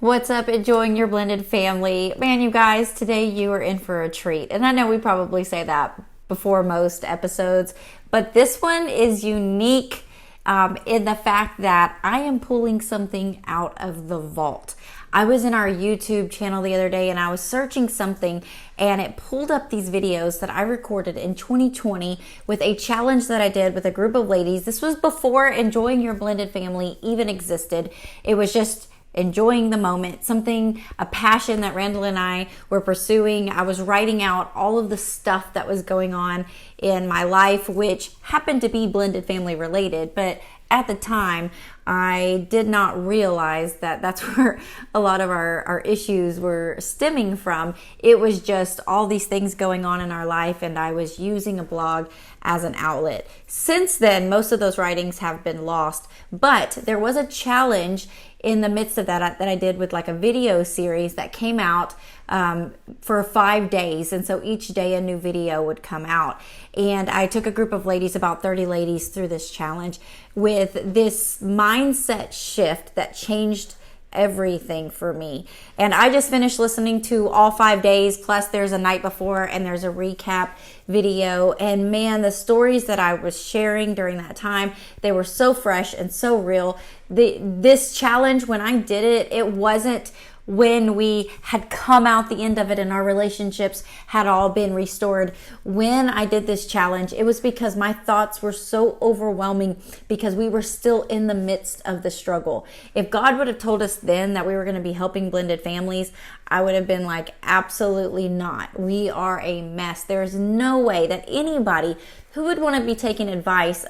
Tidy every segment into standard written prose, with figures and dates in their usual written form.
What's up, enjoying your blended family? Man, you guys, today you are in for a treat. And I know we probably say that before most episodes, but this one is unique in the fact that I am pulling something out of the vault. I was in our YouTube channel the other day and I was searching something and it pulled up these videos that I recorded in 2020 with a challenge that I did with a group of ladies. This was before Enjoying Your Blended Family even existed. It was just enjoying the moment, a passion that Randall and I were pursuing. I was writing out all of the stuff that was going on in my life, which happened to be blended family related, but at the time, I did not realize that that's where a lot of our issues were stemming from. It was just all these things going on in our life, and I was using a blog as an outlet. Since then, most of those writings have been lost, but there was a challenge in the midst of that I did with like a video series that came out for 5 days. And so each day a new video would come out. And I took a group of ladies, about 30 ladies, through this challenge with this mindset shift that changed everything for me. And I just finished listening to all 5 days, plus there's a night before and there's a recap video. And man, the stories that I was sharing during that time, they were so fresh and so real. This challenge, when I did it, it wasn't when we had come out the end of it and our relationships had all been restored. When I did this challenge, it was because my thoughts were so overwhelming because we were still in the midst of the struggle. If God would have told us then that we were going to be helping blended families, I would have been like, absolutely not. We are a mess. There's no way that anybody who would want to be taking advice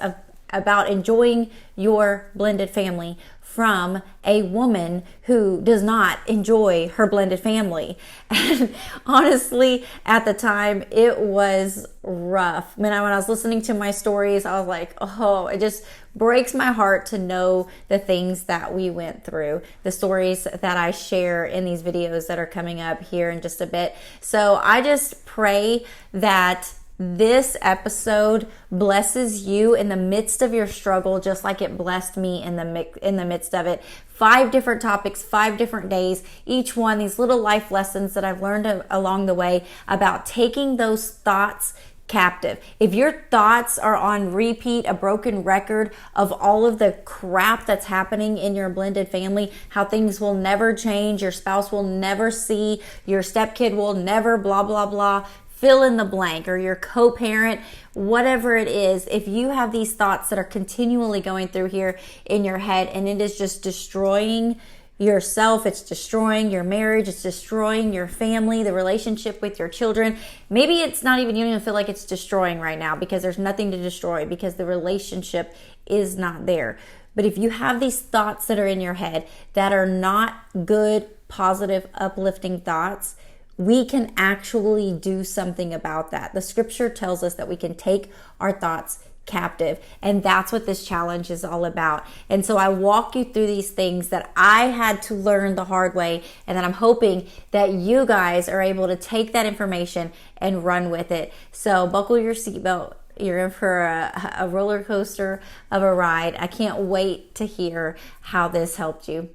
about enjoying your blended family from a woman who does not enjoy her blended family. And honestly, at the time, it was rough. Man, when I was listening to my stories, I was like, oh, it just breaks my heart to know the things that we went through, the stories that I share in these videos that are coming up here in just a bit. So I just pray that this episode blesses you in the midst of your struggle, just like it blessed me in the midst of it. 5 different topics, 5 different days, each one, these little life lessons that I've learned along the way about taking those thoughts captive. If your thoughts are on repeat, a broken record of all of the crap that's happening in your blended family, how things will never change, your spouse will never see, your stepkid will never blah, blah, blah, fill in the blank, or your co-parent, whatever it is, if you have these thoughts that are continually going through here in your head and it is just destroying yourself, it's destroying your marriage, it's destroying your family, the relationship with your children. Maybe it's not even, you don't even feel like it's destroying right now because there's nothing to destroy because the relationship is not there. But if you have these thoughts that are in your head that are not good, positive, uplifting thoughts, we can actually do something about that. The scripture tells us that we can take our thoughts captive, and that's what this challenge is all about. And so I walk you through these things that I had to learn the hard way, and then I'm hoping that you guys are able to take that information and run with it. So buckle your seatbelt. You're in for a roller coaster of a ride. I can't wait to hear how this helped you.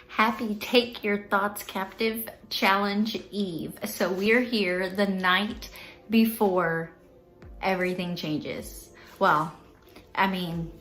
Happy Take Your Thoughts Captive Challenge Eve. So we're here the night before everything changes. Well, I mean,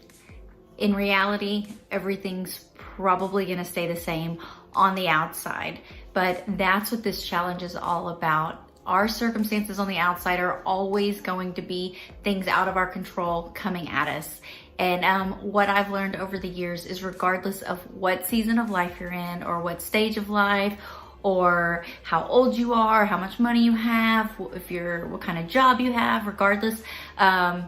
in reality, everything's probably going to stay the same on the outside, but that's what this challenge is all about. Our circumstances on the outside are always going to be things out of our control coming at us. And what I've learned over the years is regardless of what season of life you're in or what stage of life or how old you are, how much money you have, what kind of job you have, regardless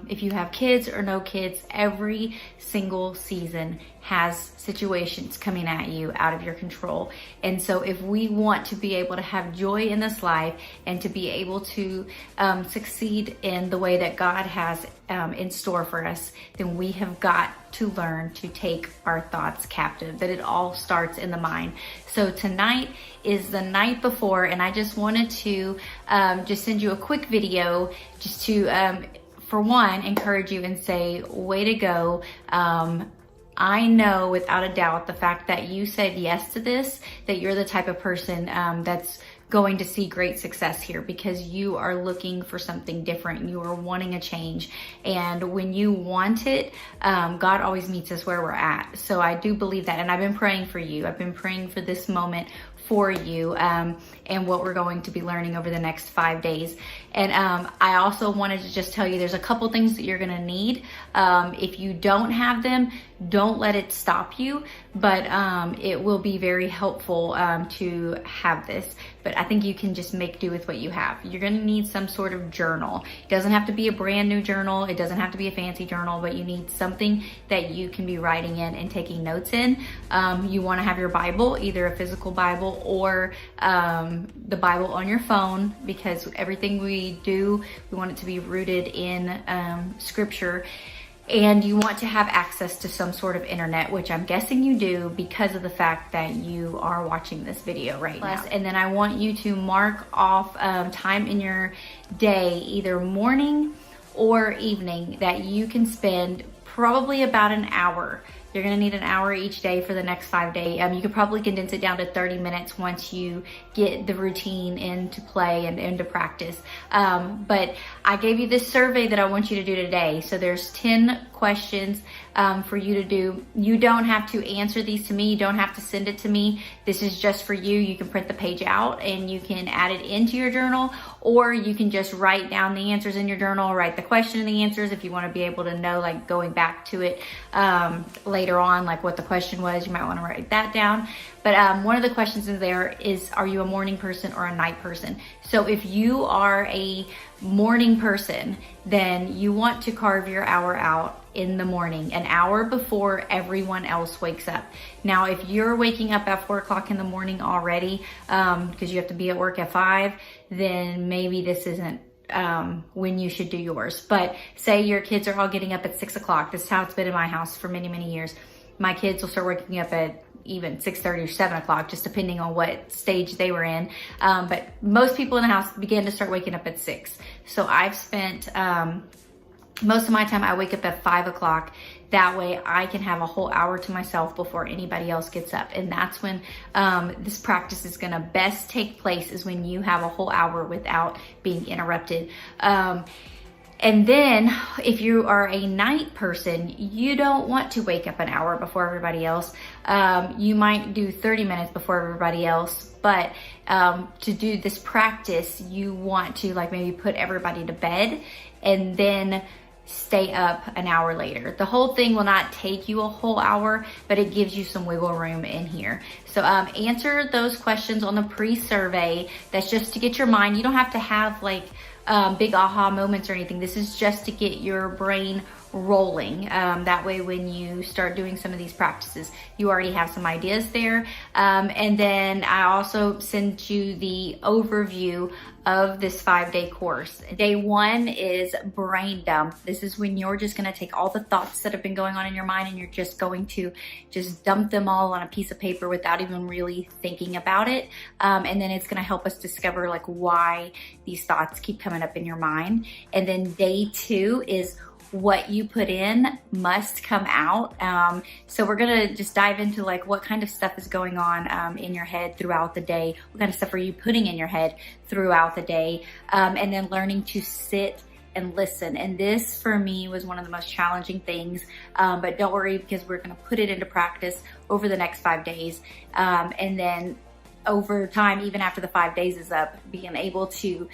if you have kids or no kids, every single season has situations coming at you out of your control. And so if we want to be able to have joy in this life and to be able to succeed in the way that God has in store for us, then we have got to learn to take our thoughts captive, that it all starts in the mind. So tonight is the night before, and I just wanted to just send you a quick video just to, for one, encourage you and say, way to go. I know without a doubt the fact that you said yes to this, that you're the type of person that's going to see great success here, because you are looking for something different. You are wanting a change. And when you want it, God always meets us where we're at. So I do believe that. And I've been praying for you. I've been praying for this moment for you and what we're going to be learning over the next 5 days. And I also wanted to just tell you there's a couple things that you're going to need. If you don't have them, don't let it stop you, but it will be very helpful to have this. But I think you can just make do with what you have. You're going to need some sort of journal. It doesn't have to be a brand new journal. It doesn't have to be a fancy journal, but you need something that you can be writing in and taking notes in. You want to have your Bible, either a physical Bible or the Bible on your phone, because everything we do, we want it to be rooted in scripture. And you want to have access to some sort of internet, which I'm guessing you do because of the fact that you are watching this video right now. And then I want you to mark off time in your day, either morning or evening, that you can spend probably about an hour. You're gonna need an hour each day for the next 5 days. You could probably condense it down to 30 minutes once you get the routine into play and into practice. But I gave you this survey that I want you to do today. So there's 10 questions for you to do. You don't have to answer these to me. You don't have to send it to me. This is just for you. You can print the page out and you can add it into your journal, or you can just write down the answers in your journal, write the question and the answers if you want to be able to know, like going back to it later on, like what the question was, you might want to write that down. But one of the questions in there is, are you a morning person or a night person? So if you are a morning person, then you want to carve your hour out in the morning, an hour before everyone else wakes up. Now, if you're waking up at 4 o'clock in the morning already, because you have to be at work at 5, then maybe this isn't when you should do yours. But say your kids are all getting up at 6 o'clock. This is how it's been in my house for many, many years. My kids will start waking up at even 6:30 or 7 o'clock, just depending on what stage they were in. But most people in the house begin to start waking up at 6. So I've spent most of my time, I wake up at 5 o'clock. That way I can have a whole hour to myself before anybody else gets up. And that's when this practice is gonna best take place, is when you have a whole hour without being interrupted. And then if you are a night person, you don't want to wake up an hour before everybody else. You might do 30 minutes before everybody else, but to do this practice, you want to like maybe put everybody to bed and then stay up an hour later. The whole thing will not take you a whole hour, but it gives you some wiggle room in here. So answer those questions on the pre-survey. That's just to get your mind. You don't have to have like big aha moments or anything. This is just to get your brain rolling. That way when you start doing some of these practices, you already have some ideas there. And then I also sent you the overview of this 5-day course. Day 1 is brain dump. This is when you're just gonna take all the thoughts that have been going on in your mind and you're just going to just dump them all on a piece of paper without even really thinking about it. And then it's gonna help us discover like why these thoughts keep coming up in your mind. And then day 2 is what you put in must come out. So we're gonna just dive into like what kind of stuff is going on in your head throughout the day. What kind of stuff are you putting in your head throughout the day? And then learning to sit and listen. And this for me was one of the most challenging things, but don't worry, because we're gonna put it into practice over the next 5 days. And then over time, even after the 5 days is up, being able to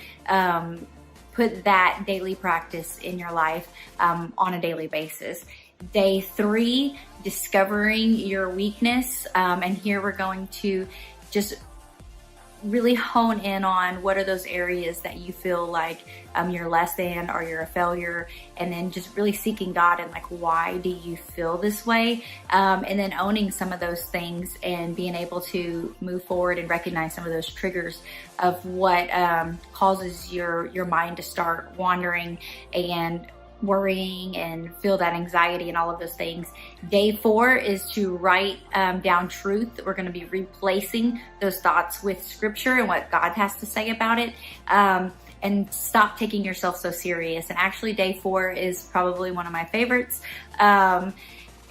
put that daily practice in your life on a daily basis. Day 3, discovering your weakness. And here we're going to just really hone in on what are those areas that you feel like you're less than or you're a failure, and then just really seeking God and like, why do you feel this way? And then owning some of those things and being able to move forward and recognize some of those triggers of what causes your mind to start wandering and worrying and feel that anxiety and all of those things. Day 4 is to write down truth. We're going to be replacing those thoughts with scripture and what God has to say about it. And stop taking yourself so serious. And actually day 4 is probably one of my favorites.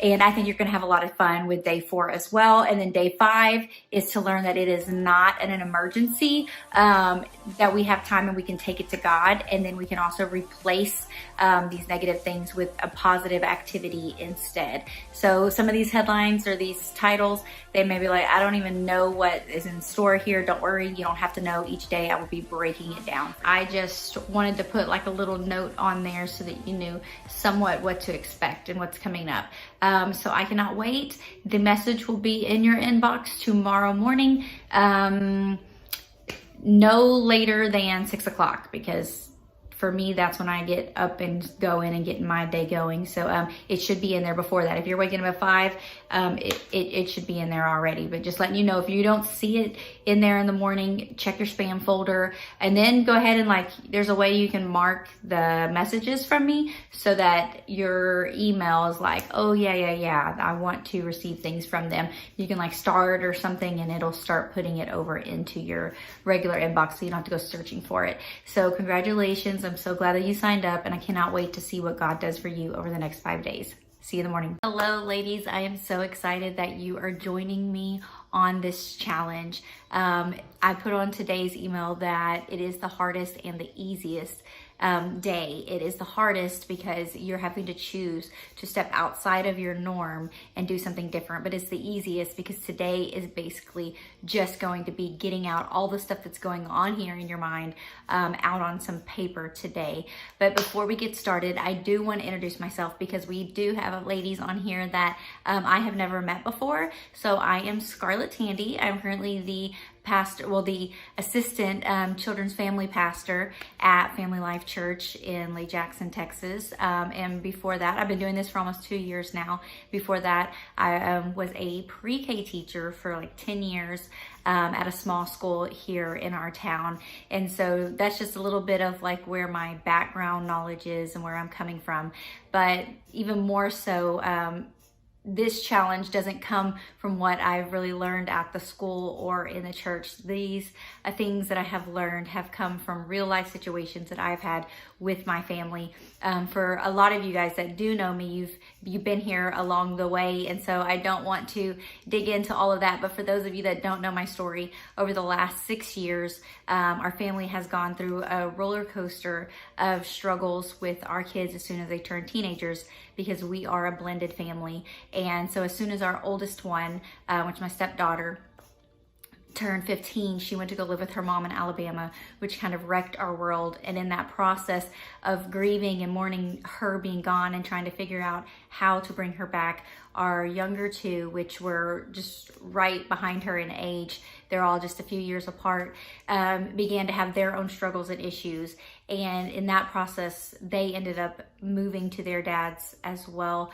And I think you're going to have a lot of fun with day 4 as well. And then day 5 is to learn that it is not an emergency, that we have time and we can take it to God. And then we can also replace these negative things with a positive activity instead. So some of these headlines or these titles, they may be like, I don't even know what is in store here. Don't worry, you don't have to know. Each day I will be breaking it down. I just wanted to put like a little note on there so that you knew somewhat what to expect and what's coming up. So I cannot wait. The message will be in your inbox tomorrow morning, no later than 6 o'clock, because for me, that's when I get up and go in and get my day going. So it should be in there before that. If you're waking up at 5, it should be in there already. But just letting you know, if you don't see it in there in the morning, check your spam folder, and then go ahead and there's a way you can mark the messages from me so that your email is like, oh yeah, I want to receive things from them. You can star it or something, and it'll start putting it over into your regular inbox, so you don't have to go searching for it. So congratulations. I'm so glad that you signed up, and I cannot wait to see what God does for you over the next 5 days. See you in the morning. Hello, ladies. I am so excited that you are joining me on this challenge. I put on today's email that it is the hardest and the easiest day. It is the hardest because you're having to choose to step outside of your norm and do something different, but it's the easiest because today is basically just going to be getting out all the stuff that's going on here in your mind out on some paper today. But before we get started, I do want to introduce myself because we do have ladies on here that I have never met before. So I am Scarlett Tandy. I'm currently the the assistant children's family pastor at Family Life Church in Lake Jackson, Texas. And before that, I've been doing this for almost 2 years now. Before that, I was a pre-K teacher for 10 years at a small school here in our town. And so that's just a little bit of where my background knowledge is and where I'm coming from. But even more so, this challenge doesn't come from what I've really learned at the school or in the church. These things that I have learned have come from real life situations that I've had with my family. For a lot of you guys that do know me, you've been here along the way, and so I don't want to dig into all of that. But for those of you that don't know my story, over the last 6 years, our family has gone through a roller coaster of struggles with our kids as soon as they turn teenagers, because we are a blended family. And so as soon as our oldest one, which is my stepdaughter, turned 15, she went to go live with her mom in Alabama, which kind of wrecked our world. And in that process of grieving and mourning her being gone and trying to figure out how to bring her back, our younger two, which were just right behind her in age, they're all just a few years apart, began to have their own struggles and issues. And in that process, they ended up moving to their dad's as well.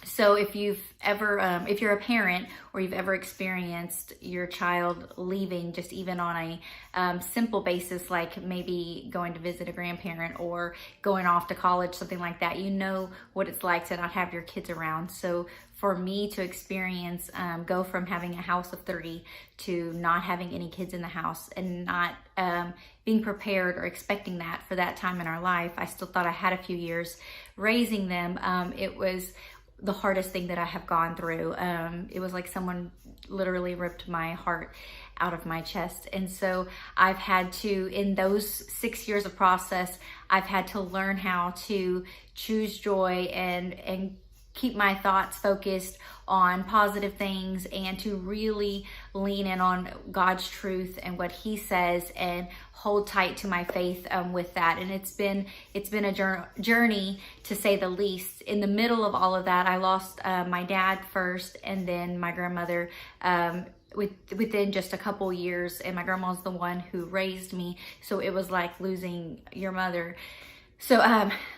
So if you've ever, if you're a parent or you've ever experienced your child leaving just even on a simple basis, like maybe going to visit a grandparent or going off to college, something like that, you know what it's like to not have your kids around. So for me to experience, go from having a house of 30 to not having any kids in the house and not being prepared or expecting that for that time in our life, I still thought I had a few years raising them. It was the hardest thing that I have gone through. It was like someone literally ripped my heart out of my chest. And so I've had to, in those 6 years of process, I've had to learn how to choose joy and keep my thoughts focused on positive things and to really lean in on God's truth and what He says and hold tight to my faith with that. And it's been a journey, to say the least. In the middle of all of that, I lost my dad first, and then my grandmother within just a couple years. And my grandma's the one who raised me, so it was like losing your mother. So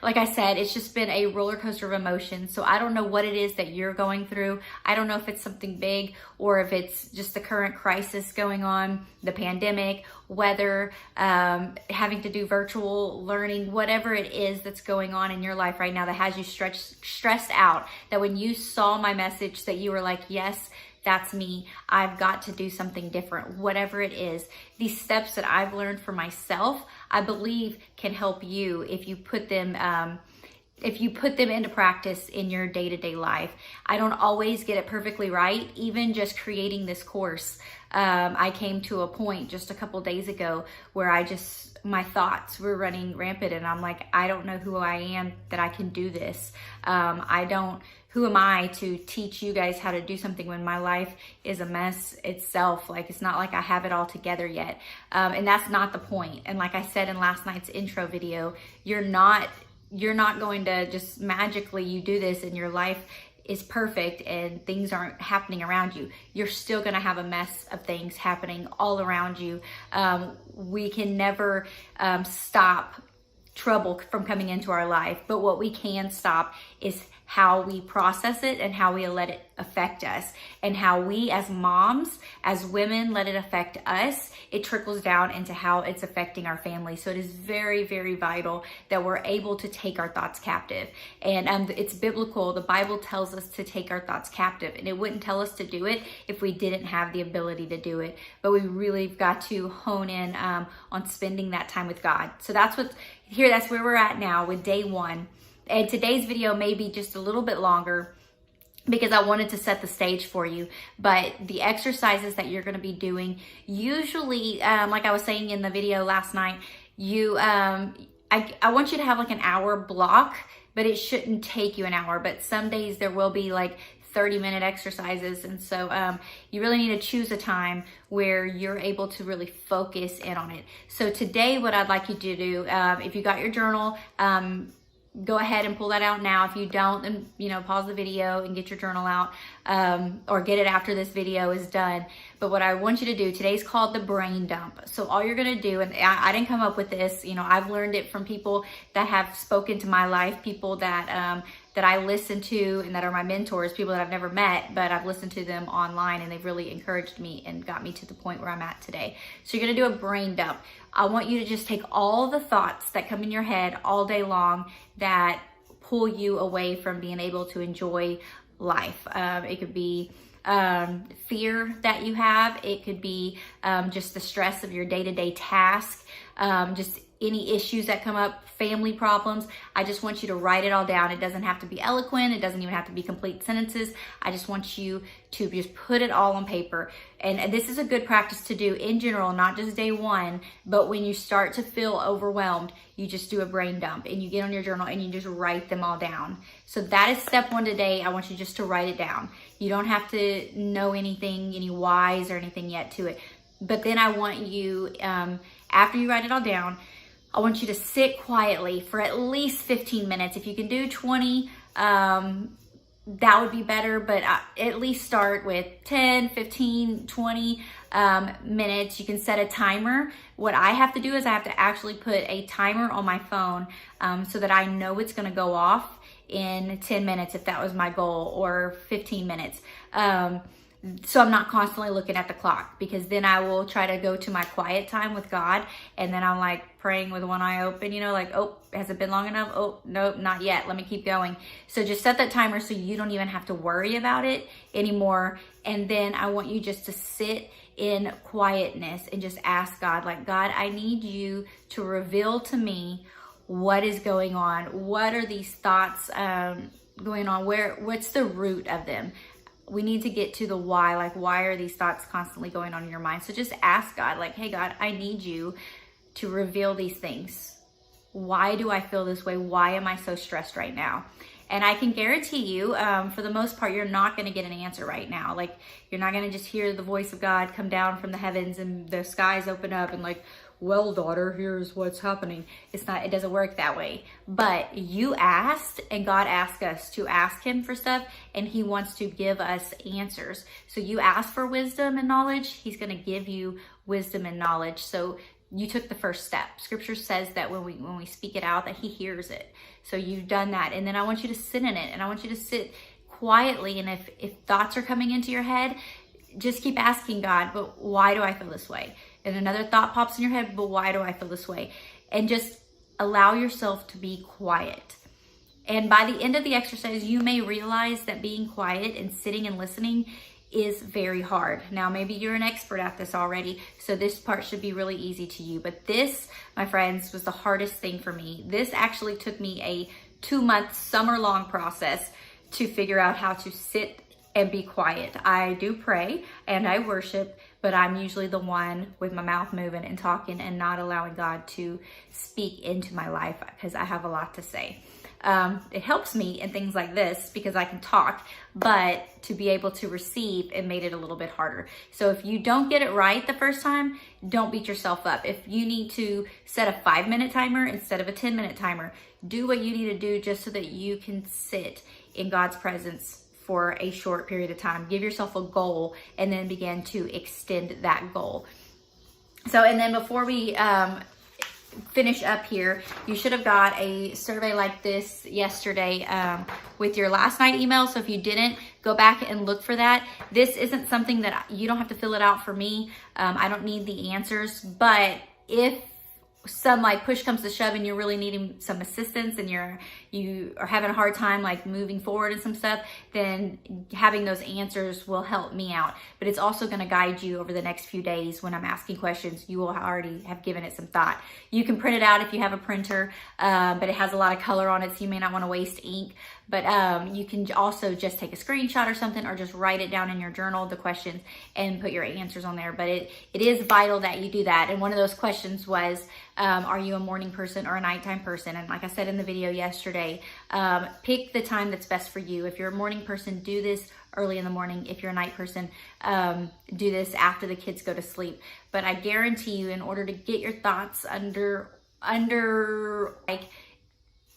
like I said, it's just been a roller coaster of emotions. So I don't know what it is that you're going through. I don't know if it's something big or if it's just the current crisis going on, the pandemic, weather, having to do virtual learning, whatever it is that's going on in your life right now that has you stressed out, that when you saw my message that you were like, yes, that's me. I've got to do something different, whatever it is. These steps that I've learned for myself, I believe can help you if you put them if you put them into practice in your day-to-day life. I don't always get it perfectly right. Even just creating this course, I came to a point just a couple days ago where my thoughts were running rampant, and I'm like, I don't know who I am that I can do this. Who am I to teach you guys how to do something when my life is a mess itself? Like, it's not like I have it all together yet. And that's not the point. And like I said in last night's intro video, you're not going to just magically you do this and your life is perfect and things aren't happening around you. You're still going to have a mess of things happening all around you. We can never stop trouble from coming into our life, but what we can stop is how we process it and how we let it affect us, and how we as moms, as women, let it affect us. It trickles down into how it's affecting our family. So it is very, very vital that we're able to take our thoughts captive. And it's biblical. The Bible tells us to take our thoughts captive, and it wouldn't tell us to do it if we didn't have the ability to do it. But we really got to hone in on spending that time with God. So that's where we're at now with day 1. And today's video may be just a little bit longer because I wanted to set the stage for you. But the exercises that you're going to be doing, usually, like I was saying in the video last night, I want you to have like an hour block, but it shouldn't take you an hour. But some days there will be like 30-minute exercises. And so you really need to choose a time where you're able to really focus in on it. So today, what I'd like you to do, if you got your journal, go ahead and pull that out now. If you don't, then, pause the video and get your journal out, or get it after this video is done. But what I want you to do, today's called the brain dump. So all you're gonna do, and I didn't come up with this, I've learned it from people that have spoken to my life, people that I listen to and that are my mentors, people that I've never met, but I've listened to them online, and they've really encouraged me and got me to the point where I'm at today. So you're gonna do a brain dump. I want you to just take all the thoughts that come in your head all day long that pull you away from being able to enjoy life. It could be fear that you have. It could be just the stress of your day-to-day task, just any issues that come up, family problems. I just want you to write it all down. It doesn't have to be eloquent. It doesn't even have to be complete sentences. I just want you to just put it all on paper. And this is a good practice to do in general, not just day 1, but when you start to feel overwhelmed, you just do a brain dump and you get on your journal and you just write them all down. So that is step 1 today. I want you just to write it down. You don't have to know anything, any whys or anything yet to it. But then I want you, after you write it all down, I want you to sit quietly for at least 15 minutes. If you can do 20, that would be better, but at least start with 10, 15, 20 minutes. You can set a timer. What I have to do is I have to actually put a timer on my phone so that I know it's gonna go off in 10 minutes if that was my goal, or 15 minutes. So I'm not constantly looking at the clock, because then I will try to go to my quiet time with God, and then I'm like praying with one eye open, like, oh, has it been long enough? Oh, nope, not yet. Let me keep going. So just set that timer so you don't even have to worry about it anymore. And then I want you just to sit in quietness and just ask God, like, God, I need you to reveal to me what is going on. What are these thoughts going on? What's the root of them? We need to get to the why, like, why are these thoughts constantly going on in your mind? So just ask God, like, hey, God, I need you to reveal these things. Why do I feel this way? Why am I so stressed right now? And I can guarantee you, for the most part, you're not going to get an answer right now. Like, you're not going to just hear the voice of God come down from the heavens and the skies open up and like, well, daughter, here's what's happening. It doesn't work that way. But you asked, and God asked us to ask him for stuff, and he wants to give us answers. So you ask for wisdom and knowledge, he's going to give you wisdom and knowledge. So you took the first step. Scripture says that when we speak it out, that he hears it. So you've done that. And then I want you to sit in it, and I want you to sit quietly. And if thoughts are coming into your head, just keep asking God, but why do I feel this way? And another thought pops in your head, but why do I feel this way? And just allow yourself to be quiet. And by the end of the exercise, you may realize that being quiet and sitting and listening is very hard. Now, maybe you're an expert at this already, so this part should be really easy to you. But this, my friends, was the hardest thing for me. This actually took me a 2 month summer long process to figure out how to sit and be quiet. I do pray and I worship, but I'm usually the one with my mouth moving and talking and not allowing God to speak into my life because I have a lot to say. It helps me in things like this because I can talk, but to be able to receive, it made it a little bit harder. So if you don't get it right the first time, don't beat yourself up. If you need to set a 5-minute timer instead of a 10-minute timer, do what you need to do just so that you can sit in God's presence for a short period of time. Give yourself a goal and then begin to extend that goal. So, and then before we finish up here, you should have got a survey like this yesterday with your last night email. So if you didn't, go back and look for that. This isn't something that you don't have to fill it out for me. I don't need the answers, but if some like push comes to shove and you're really needing some assistance and you are having a hard time like moving forward and some stuff, then having those answers will help me out. But it's also going to guide you over the next few days when I'm asking questions. You will already have given it some thought. You can print it out if you have a printer, but it has a lot of color on it, so you may not want to waste ink. But you can also just take a screenshot or something, or just write it down in your journal, the questions, and put your answers on there. But it is vital that you do that. And one of those questions was, are you a morning person or a nighttime person? And like I said in the video yesterday, pick the time that's best for you. If you're a morning person, do this early in the morning. If you're a night person, do this after the kids go to sleep. But I guarantee you, in order to get your thoughts under like,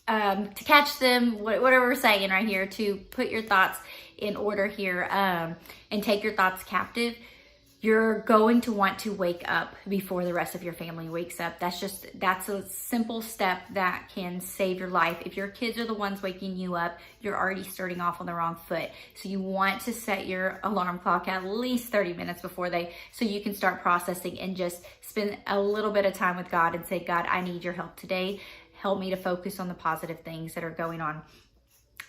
to catch them, whatever we're saying right here, to put your thoughts in order here and take your thoughts captive, you're going to want to wake up before the rest of your family wakes up. That's a simple step that can save your life. If your kids are the ones waking you up, you're already starting off on the wrong foot. So you want to set your alarm clock at least 30 minutes before so you can start processing and just spend a little bit of time with God and say, God, I need your help today. Help me to focus on the positive things that are going on.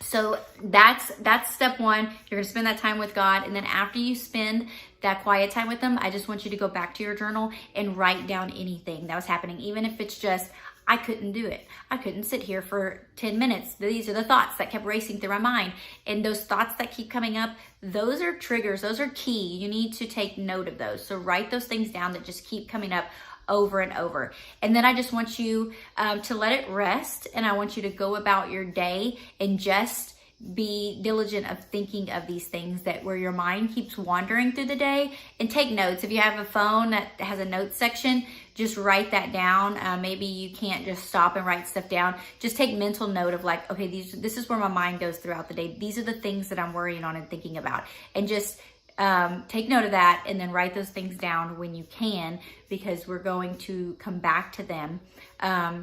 So that's step one. You're going to spend that time with God. And then after you spend that quiet time with them, I just want you to go back to your journal and write down anything that was happening. Even if it's just, I couldn't do it. I couldn't sit here for 10 minutes. These are the thoughts that kept racing through my mind. And those thoughts that keep coming up, those are triggers. Those are key. You need to take note of those. So write those things down that just keep coming up over and over. And then I just want you to let it rest, and I want you to go about your day and just be diligent of thinking of these things that where your mind keeps wandering through the day, and take notes. If you have a phone that has a notes section, just write that down. Maybe you can't just stop and write stuff down. Just take mental note of like, okay, this is where my mind goes throughout the day. These are the things that I'm worrying on and thinking about, and just take note of that, and then write those things down when you can, because we're going to come back to them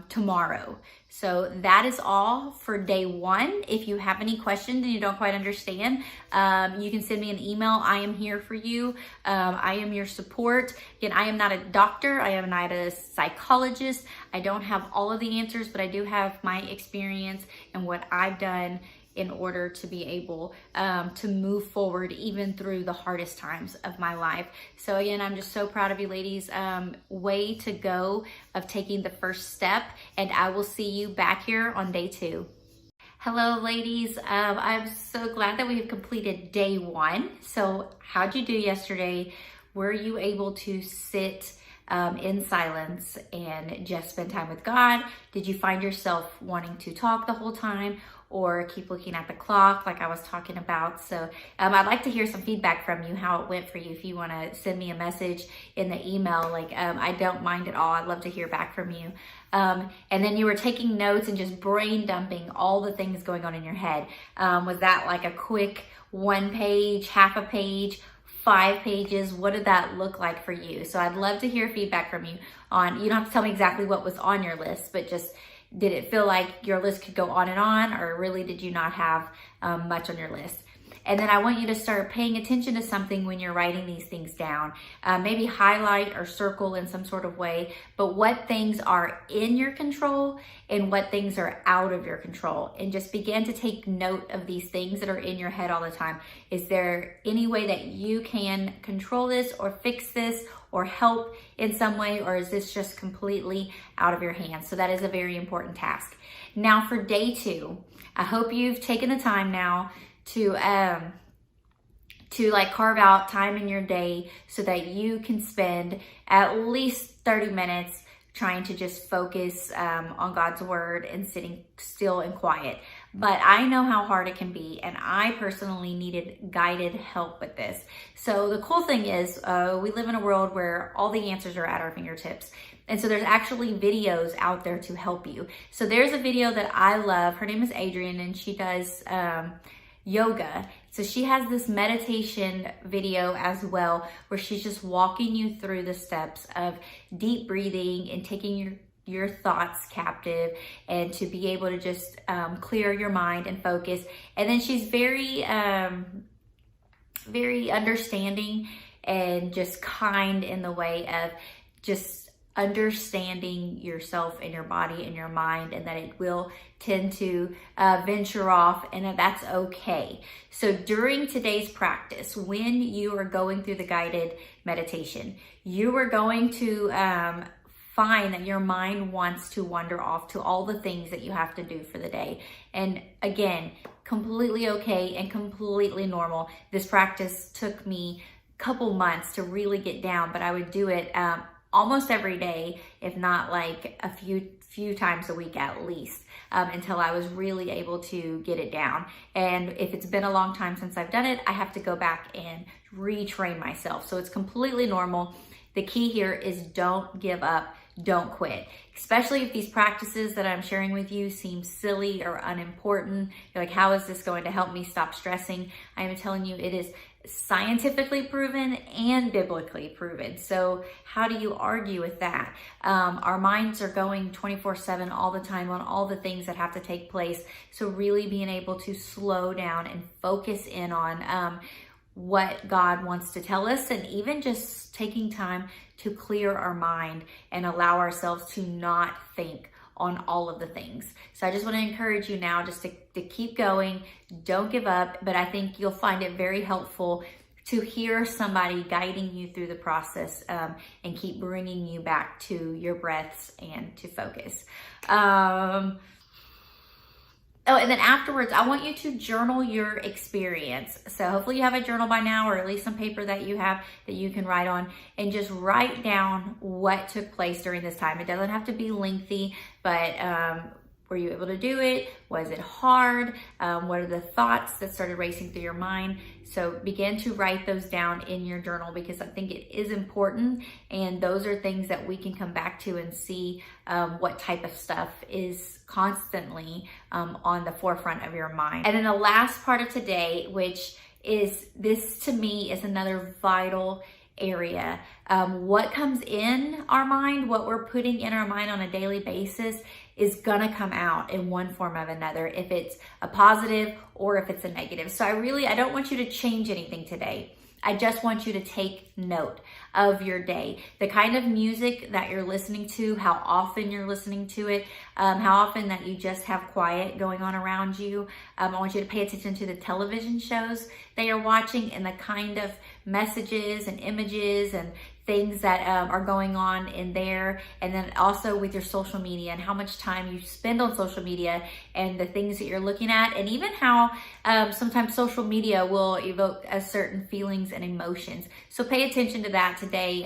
tomorrow. So that is all for day one. If you have any questions and you don't quite understand, you can send me an email. I am here for you. I am your support. Again, I am not a doctor. I am not a psychologist. I don't have all of the answers, but I do have my experience and what I've done in order to be able to move forward even through the hardest times of my life. So again, I'm just so proud of you ladies. Way to go of taking the first step, and I will see you back here on day 2. Hello ladies, I'm so glad that we have completed day 1. So how'd you do yesterday? Were you able to sit in silence and just spend time with God? Did you find yourself wanting to talk the whole time, or keep looking at the clock like I was talking about? So I'd like to hear some feedback from you, how it went for you. If you want to send me a message in the email, like I don't mind at all. I'd love to hear back from you. And then you were taking notes and just brain dumping all the things going on in your head. Was that like a quick 1 page, half a page, 5 pages? What did that look like for you? So I'd love to hear feedback from you on, you don't have to tell me exactly what was on your list, but just, did it feel like your list could go on and on, or really did you not have much on your list? And then I want you to start paying attention to something when you're writing these things down. Maybe highlight or circle in some sort of way, but what things are in your control and what things are out of your control. And just begin to take note of these things that are in your head all the time. Is there any way that you can control this or fix this or help in some way, or is this just completely out of your hands? So that is a very important task. Now for day 2, I hope you've taken the time now to like carve out time in your day so that you can spend at least 30 minutes trying to just focus on God's word and sitting still and quiet. But I know how hard it can be, and I personally needed guided help with this. So the cool thing is we live in a world where all the answers are at our fingertips. And so there's actually videos out there to help you. So there's a video that I love. Her name is Adrienne, and she does yoga. So she has this meditation video as well, where she's just walking you through the steps of deep breathing and taking your thoughts captive, and to be able to just clear your mind and focus. And then she's very understanding and just kind in the way of just understanding yourself and your body and your mind, and that it will tend to venture off, and that's okay. So during today's practice, when you are going through the guided meditation, you are going to find that your mind wants to wander off to all the things that you have to do for the day. And again, completely okay and completely normal. This practice took me a couple months to really get down, but I would do it almost every day, if not like a few times a week at least, until I was really able to get it down. And if it's been a long time since I've done it, I have to go back and retrain myself. So it's completely normal. The key here is don't give up, don't quit. Especially if these practices that I'm sharing with you seem silly or unimportant. You're like, how is this going to help me stop stressing? I am telling you, it is scientifically proven and biblically proven. So how do you argue with that? Our minds are going 24/7 all the time on all the things that have to take place. So really being able to slow down and focus in on what God wants to tell us, and even just taking time to clear our mind and allow ourselves to not think on all of the things. So I just want to encourage you now just to keep going, don't give up, but I think you'll find it very helpful to hear somebody guiding you through the process and keep bringing you back to your breaths and to focus. Oh, and then afterwards, I want you to journal your experience. So hopefully you have a journal by now, or at least some paper that you have that you can write on, and just write down what took place during this time. It doesn't have to be lengthy, but were you able to do it? Was it hard? What are the thoughts that started racing through your mind? So begin to write those down in your journal, because I think it is important, and those are things that we can come back to and see what type of stuff is constantly on the forefront of your mind. And then the last part of today, which is this to me is another vital area. What comes in our mind, what we're putting in our mind on a daily basis, is gonna come out in one form or another, if it's a positive or if it's a negative. So I don't want you to change anything today. I just want you to take note of your day, the kind of music that you're listening to, how often you're listening to it, how often that you just have quiet going on around you. I want you to pay attention to the television shows that you're watching, and the kind of messages and images and things that are going on in there, and then also with your social media and how much time you spend on social media and the things that you're looking at, and even how sometimes social media will evoke certain feelings and emotions. So pay attention to that today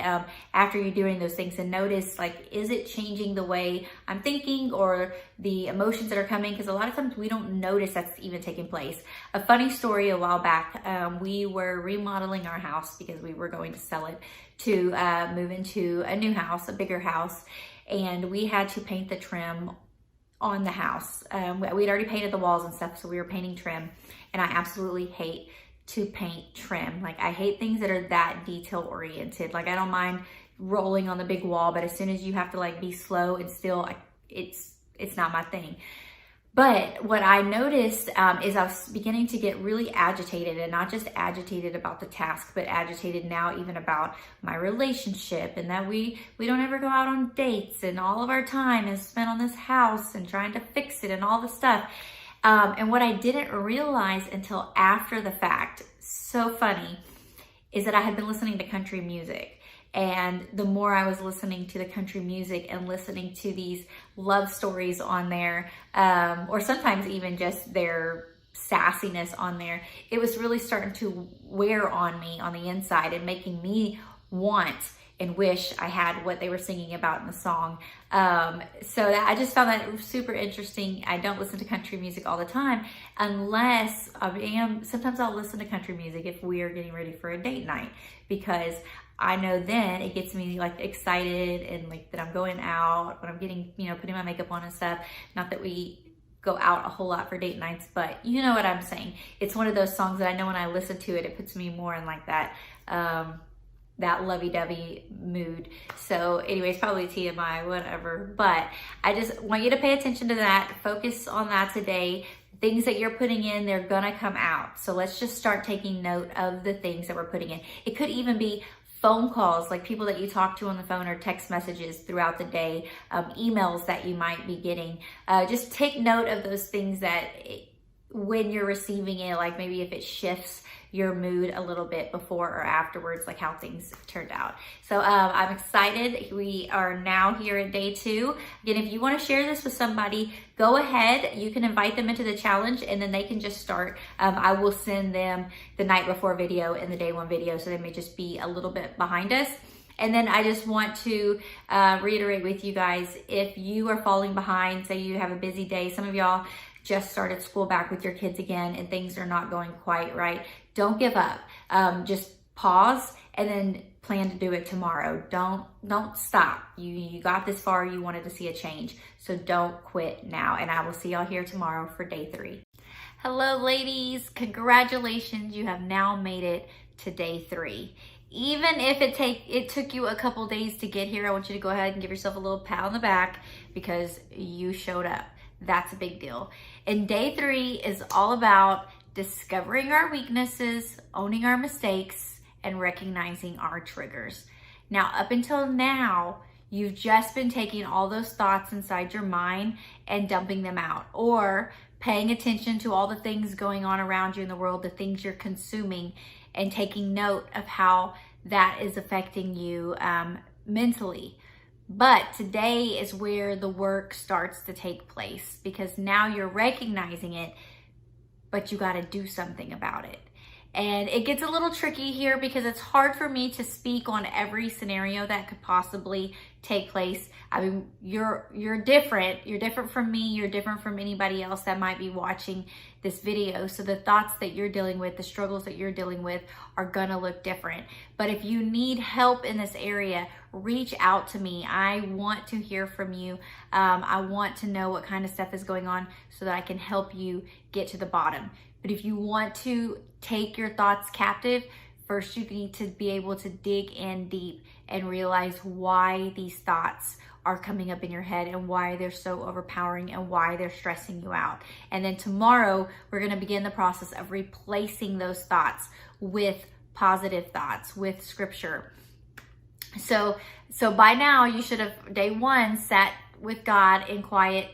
after you're doing those things, and notice, like, is it changing the way I'm thinking or the emotions that are coming? Because a lot of times we don't notice that's even taking place. A funny story, a while back, we were remodeling our house because we were going to sell it to move into a new house, a bigger house, and we had to paint the trim on the house. We'd already painted the walls and stuff, so we were painting trim, and I absolutely hate to paint trim. Like, I hate things that are that detail oriented. Like, I don't mind rolling on the big wall, but as soon as you have to like be slow and still, it's not my thing. But what I noticed is I was beginning to get really agitated, and not just agitated about the task, but agitated now even about my relationship, and that we don't ever go out on dates, and all of our time is spent on this house and trying to fix it and all the stuff. And what I didn't realize until after the fact, so funny, is that I had been listening to country music. And the more I was listening to the country music and listening to these love stories on there, or sometimes even just their sassiness on there, it was really starting to wear on me on the inside and making me want and wish I had what they were singing about in the song. I just found that super interesting. I don't listen to country music all the time unless sometimes I'll listen to country music if we are getting ready for a date night, because I know then it gets me like excited and like that I'm going out when I'm getting, putting my makeup on and stuff. Not that we go out a whole lot for date nights, but you know what I'm saying. It's one of those songs that I know when I listen to it, it puts me more in like that, that lovey-dovey mood. So anyways, probably TMI, whatever. But I just want you to pay attention to that. Focus on that today. Things that you're putting in, they're gonna come out. So let's just start taking note of the things that we're putting in. It could even be phone calls, like people that you talk to on the phone, or text messages throughout the day, emails that you might be getting. Just take note of those things that when you're receiving it, like maybe if it shifts your mood a little bit before or afterwards, like how things turned out. So I'm excited. We are now here at day 2. Again, if you want to share this with somebody, go ahead. You can invite them into the challenge and then they can just start. I will send them the night before video and the day 1 video, so they may just be a little bit behind us. And then I just want to reiterate with you guys, if you are falling behind, say you have a busy day, some of y'all just started school back with your kids again and things are not going quite right, don't give up. Just pause and then plan to do it tomorrow. Don't stop. You got this far, you wanted to see a change. So don't quit now. And I will see y'all here tomorrow for day 3. Hello ladies, congratulations. You have now made it to day 3. Even if it took you a couple days to get here, I want you to go ahead and give yourself a little pat on the back because you showed up. That's a big deal. And day 3 is all about discovering our weaknesses, owning our mistakes, and recognizing our triggers. Now, up until now, you've just been taking all those thoughts inside your mind and dumping them out, or paying attention to all the things going on around you in the world, the things you're consuming, and taking note of how that is affecting you mentally. But today is where the work starts to take place, because now you're recognizing it, but you got to do something about it. And it gets a little tricky here because it's hard for me to speak on every scenario that could possibly take place. I mean, you're different. You're different from me. You're different from anybody else that might be watching this video. So the thoughts that you're dealing with, the struggles that you're dealing with are gonna look different. But if you need help in this area, reach out to me. I want to hear from you. I want to know what kind of stuff is going on so that I can help you get to the bottom. But if you want to take your thoughts captive, first you need to be able to dig in deep and realize why these thoughts are coming up in your head and why they're so overpowering and why they're stressing you out. And then tomorrow, we're gonna begin the process of replacing those thoughts with positive thoughts, with scripture. So by now, you should have, day 1, sat with God in quiet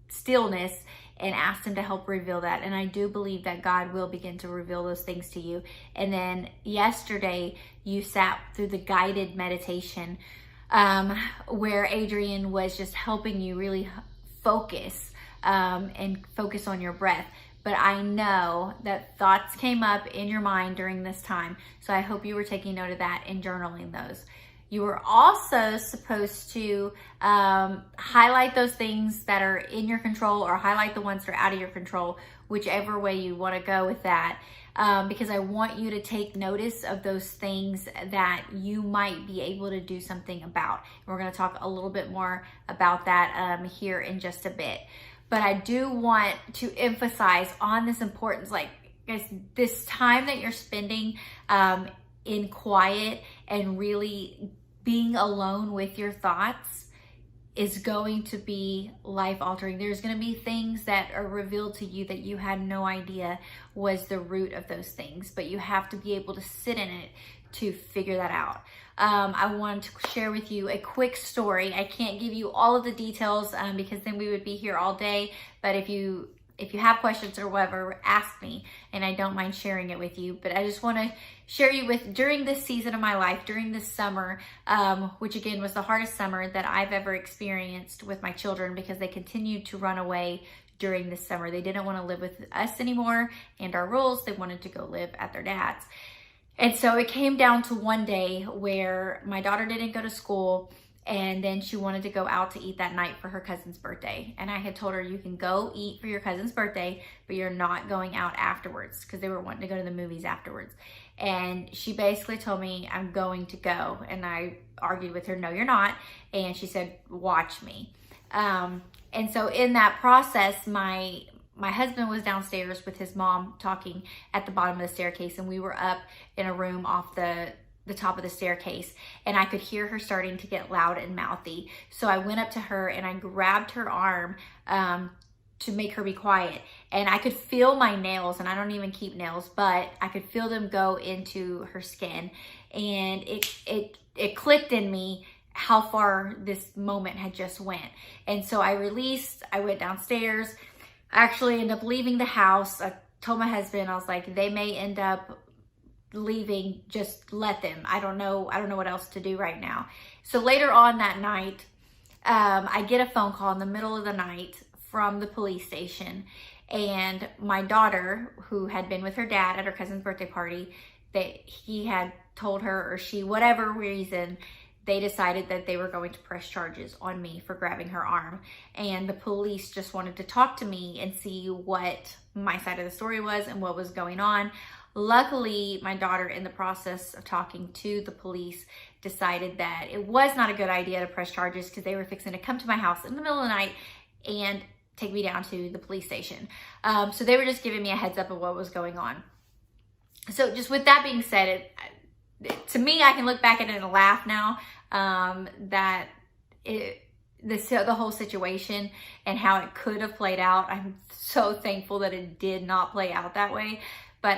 stillness and asked him to help reveal that. And I do believe that God will begin to reveal those things to you. And then yesterday, you sat through the guided meditation where Adrian was just helping you really focus and focus on your breath. But I know that thoughts came up in your mind during this time. So I hope you were taking note of that and journaling those. You were also supposed to highlight those things that are in your control or highlight the ones that are out of your control, whichever way you want to go with that, because I want you to take notice of those things that you might be able to do something about. We're going to talk a little bit more about that here in just a bit. But I do want to emphasize on this importance, like guys, this time that you're spending in quiet and really being alone with your thoughts is going to be life altering. There's going to be things that are revealed to you that you had no idea was the root of those things, but you have to be able to sit in it to figure that out. I want to share with you a quick story. I can't give you all of the details because then we would be here all day, but if you if you have questions or whatever, ask me, and I don't mind sharing it with you. But I just want to share you with, during this season of my life, during this summer, which again was the hardest summer that I've ever experienced with my children, because they continued to run away during this summer. They didn't want to live with us anymore and our rules. They wanted to go live at their dad's. And so it came down to one day where my daughter didn't go to school, and then she wanted to go out to eat that night for her cousin's birthday. And I had told her, you can go eat for your cousin's birthday, but you're not going out afterwards, because they were wanting to go to the movies afterwards. And she basically told me, I'm going to go. And I argued with her, no, you're not. And she said, watch me. And so in that process, my husband was downstairs with his mom talking at the bottom of the staircase, and we were up in a room off the top of the staircase, and I could hear her starting to get loud and mouthy. So I went up to her and I grabbed her arm to make her be quiet. And I could feel my nails, and I don't even keep nails, but I could feel them go into her skin. And it clicked in me how far this moment had just went. And so I released, I went downstairs. I actually ended up leaving the house. I told my husband, I was like, they may end up leaving, just let them. I don't know what else to do right now. So later on that night, I get a phone call in the middle of the night from the police station, and my daughter, who had been with her dad at her cousin's birthday party, that he had told her, or she, whatever reason, they decided that they were going to press charges on me for grabbing her arm. And the police just wanted to talk to me and see what my side of the story was and what was going on. Luckily, my daughter, in the process of talking to the police, decided that it was not a good idea to press charges, because they were fixing to come to my house in the middle of the night and take me down to the police station. So they were just giving me a heads up of what was going on. So just with that being said, to me, I can look back at it and laugh now, that the whole situation and how it could have played out. I'm so thankful that it did not play out that way. But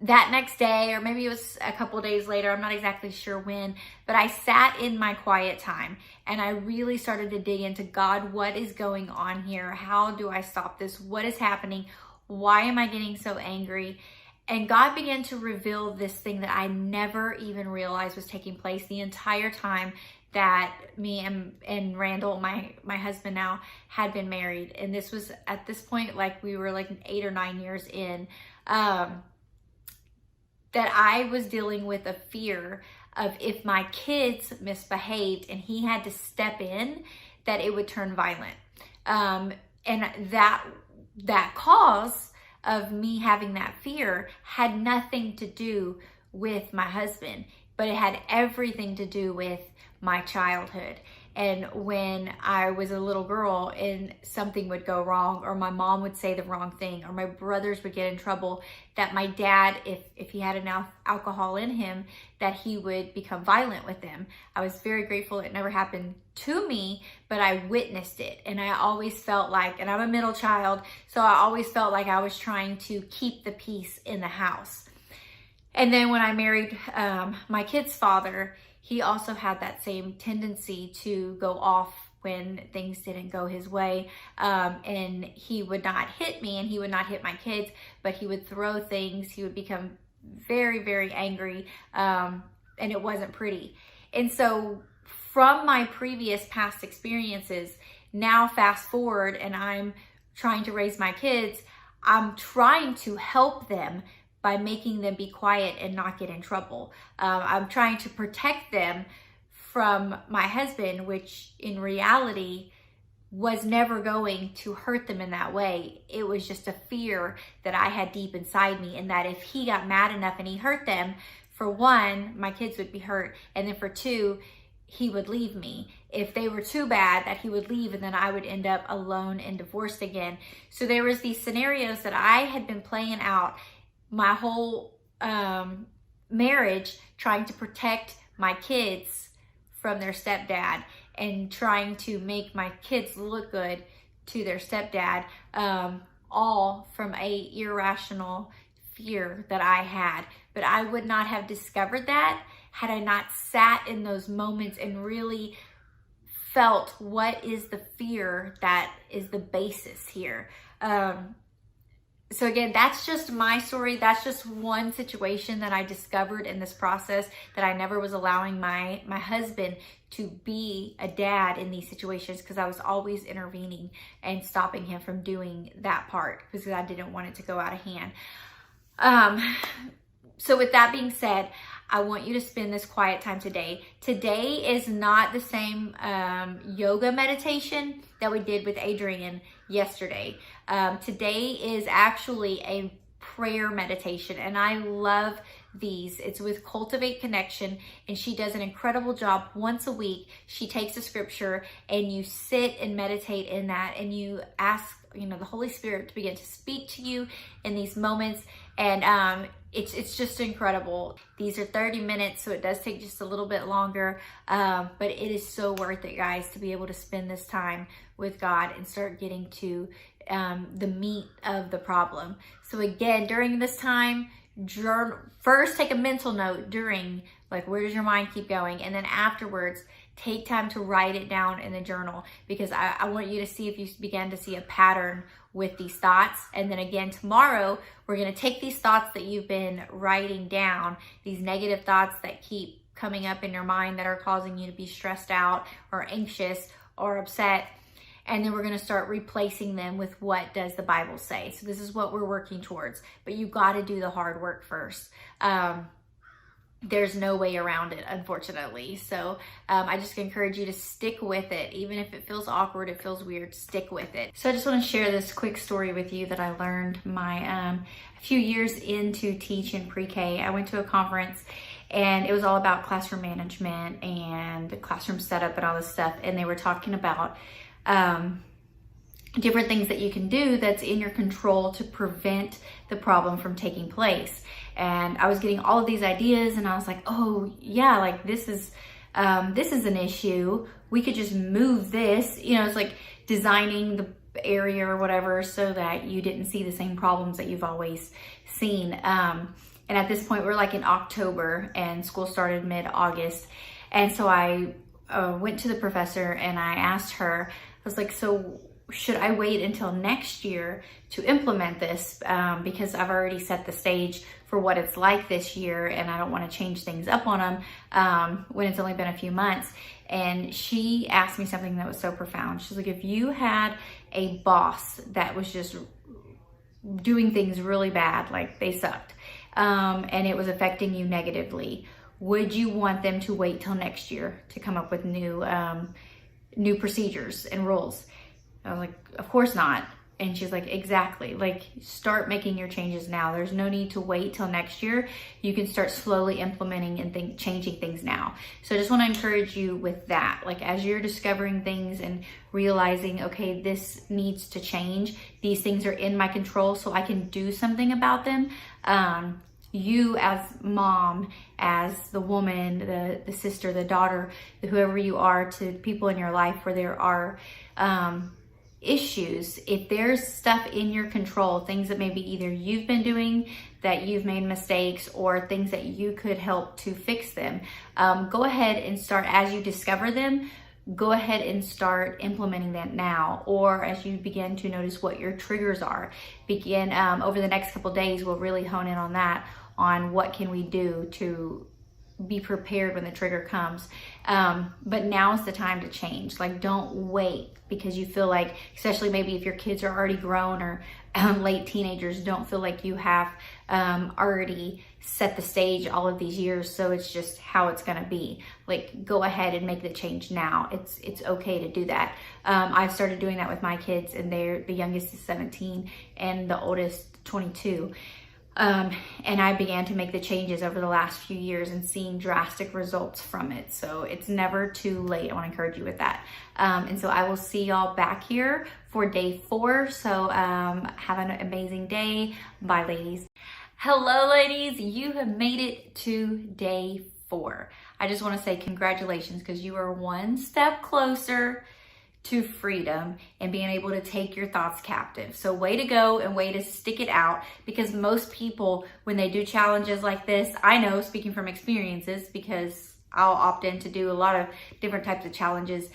that next day, or maybe it was a couple of days later, I'm not exactly sure when, but I sat in my quiet time and I really started to dig into, God, what is going on here? How do I stop this? What is happening? Why am I getting so angry? And God began to reveal this thing that I never even realized was taking place the entire time that me and Randall, my husband now, had been married. And this was at this point, like we were like 8 or 9 years in, that I was dealing with a fear of, if my kids misbehaved and he had to step in, that it would turn violent. And that cause of me having that fear had nothing to do with my husband, but it had everything to do with my childhood. And when I was a little girl and something would go wrong, or my mom would say the wrong thing, or my brothers would get in trouble, that my dad, if he had enough alcohol in him, that he would become violent with them. I was very grateful it never happened to me, but I witnessed it. And I always felt like, and I'm a middle child, so I always felt like I was trying to keep the peace in the house. And then when I married my kid's father, he also had that same tendency to go off when things didn't go his way. And he would not hit me and he would not hit my kids, but he would throw things. He would become very, very angry. And it wasn't pretty. And so from my previous past experiences, now fast forward and I'm trying to raise my kids, I'm trying to help them by making them be quiet and not get in trouble. I'm trying to protect them from my husband, which in reality was never going to hurt them in that way. It was just a fear that I had deep inside me, and that if he got mad enough and he hurt them, for one, my kids would be hurt, and then for two, he would leave me. If they were too bad, that he would leave, and then I would end up alone and divorced again. So there was these scenarios that I had been playing out my whole marriage, trying to protect my kids from their stepdad and trying to make my kids look good to their stepdad, all from a irrational fear that I had. But I would not have discovered that had I not sat in those moments and really felt what is the fear that is the basis here. So again, that's just my story. That's just one situation that I discovered in this process, that I never was allowing my husband to be a dad in these situations, because I was always intervening and stopping him from doing that part because I didn't want it to go out of hand. So with that being said, I want you to spend this quiet time today. Today is not the same yoga meditation that we did with Adrienne yesterday. Today is actually a prayer meditation, and I love these. It's with Cultivate Connection, and she does an incredible job. Once a week, she takes a scripture and you sit and meditate in that, and you ask, the Holy Spirit to begin to speak to you in these moments. And it's just incredible. These are 30 minutes, so it does take just a little bit longer, but it is so worth it, guys, to be able to spend this time with God and start getting to the meat of the problem. So again, during this time, first take a mental note during, like, where does your mind keep going? And then afterwards, take time to write it down in the journal, because I want you to see if you begin to see a pattern with these thoughts. And then again, tomorrow, we're going to take these thoughts that you've been writing down, these negative thoughts that keep coming up in your mind that are causing you to be stressed out or anxious or upset. And then we're going to start replacing them with what does the Bible say. So this is what we're working towards, but you got to do the hard work first. There's no way around it, unfortunately. So I just encourage you to stick with it. Even if it feels awkward, it feels weird, stick with it. So I just want to share this quick story with you that I learned a few years into teaching pre-K. I went to a conference, and it was all about classroom management and classroom setup and all this stuff. And they were talking about different things that you can do that's in your control to prevent the problem from taking place. And I was getting all of these ideas, and I was like, oh yeah, like this is an issue. We could just move this, it's like designing the area or whatever so that you didn't see the same problems that you've always seen. And at this point, we're like in October, and school started mid-August. And so I went to the professor and I asked her, I was like, so should I wait until next year to implement this? Because I've already set the stage for what it's like this year, and I don't want to change things up on them when it's only been a few months. And she asked me something that was so profound. She's like, if you had a boss that was just doing things really bad, like they sucked, and it was affecting you negatively, would you want them to wait till next year to come up with new procedures and rules? I was like, of course not. And she's like, exactly. Like, start making your changes now. There's no need to wait till next year. You can start slowly implementing and changing things now. So I just want to encourage you with that. Like, as you're discovering things and realizing, okay, this needs to change. These things are in my control, so I can do something about them. You as mom, as the woman, the sister, the daughter, whoever you are to people in your life where there are issues, if there's stuff in your control, things that maybe either you've been doing, that you've made mistakes, or things that you could help to fix them, go ahead and start, as you discover them, go ahead and start implementing that now. Or as you begin to notice what your triggers are, begin over the next couple days, we'll really hone in on that, on what can we do to be prepared when the trigger comes. But now is the time to change. Like, don't wait because you feel like, especially maybe if your kids are already grown or late teenagers, don't feel like you have already set the stage all of these years, so it's just how it's gonna be. Like, go ahead and make the change now. It's okay to do that. I've started doing that with my kids, and the youngest is 17 and the oldest 22. And I began to make the changes over the last few years and seeing drastic results from it. So it's never too late. I want to encourage you with that. And so I will see y'all back here for day 4. So have an amazing day. Bye, ladies. Hello, ladies. You have made it to day 4. I just want to say congratulations, because you are one step closer to freedom and being able to take your thoughts captive. So way to go, and way to stick it out, because most people, when they do challenges like this, I know, speaking from experiences, because I'll opt in to do a lot of different types of challenges.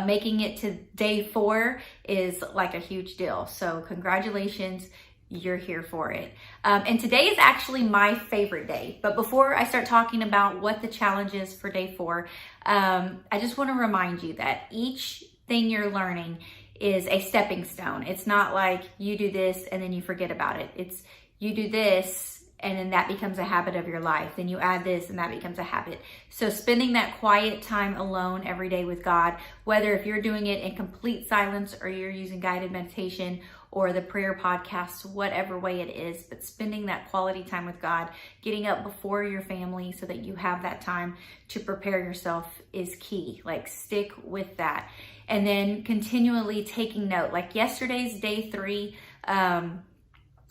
Making it to day 4 is like a huge deal. So congratulations, you're here for it. And today is actually my favorite day. But before I start talking about what the challenge is for day 4, I just want to remind you that each thing you're learning is a stepping stone. It's not like you do this and then you forget about it. It's you do this and then that becomes a habit of your life. Then you add this and that becomes a habit. So spending that quiet time alone every day with God, whether if you're doing it in complete silence or you're using guided meditation or the prayer podcast, whatever way it is, but spending that quality time with God, getting up before your family so that you have that time to prepare yourself is key. Like, stick with that. And then continually taking note. Like yesterday's day 3, and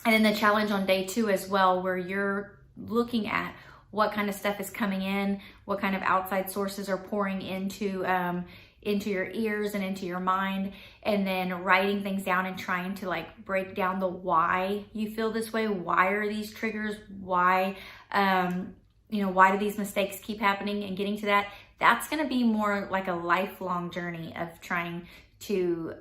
then the challenge on day 2 as well, where you're looking at what kind of stuff is coming in, what kind of outside sources are pouring into your ears and into your mind, and then writing things down and trying to like break down the why you feel this way. Why are these triggers? Why, why do these mistakes keep happening, and getting to that. That's going to be more like a lifelong journey of trying to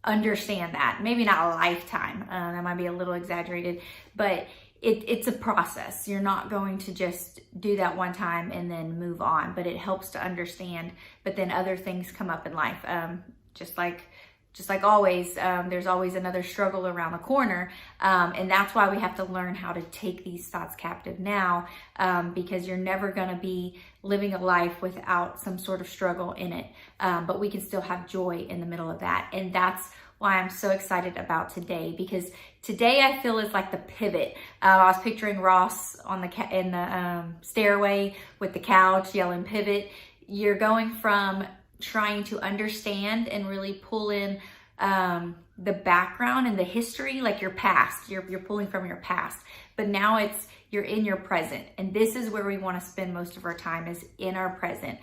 understand that. Maybe not a lifetime. That might be a little exaggerated, but it's a process. You're not going to just do that one time and then move on, but it helps to understand. But then other things come up in life. Just like always, there's always another struggle around the corner. And that's why we have to learn how to take these thoughts captive now, because you're never going to be living a life without some sort of struggle in it. But we can still have joy in the middle of that. And that's why I'm so excited about today, because today I feel is like the pivot. I was picturing Ross on in the stairway with the couch yelling pivot. You're going from trying to understand and really pull in the background and the history, like your past. You're pulling from your past, but now you're in your present, and this is where we want to spend most of our time, is in our present,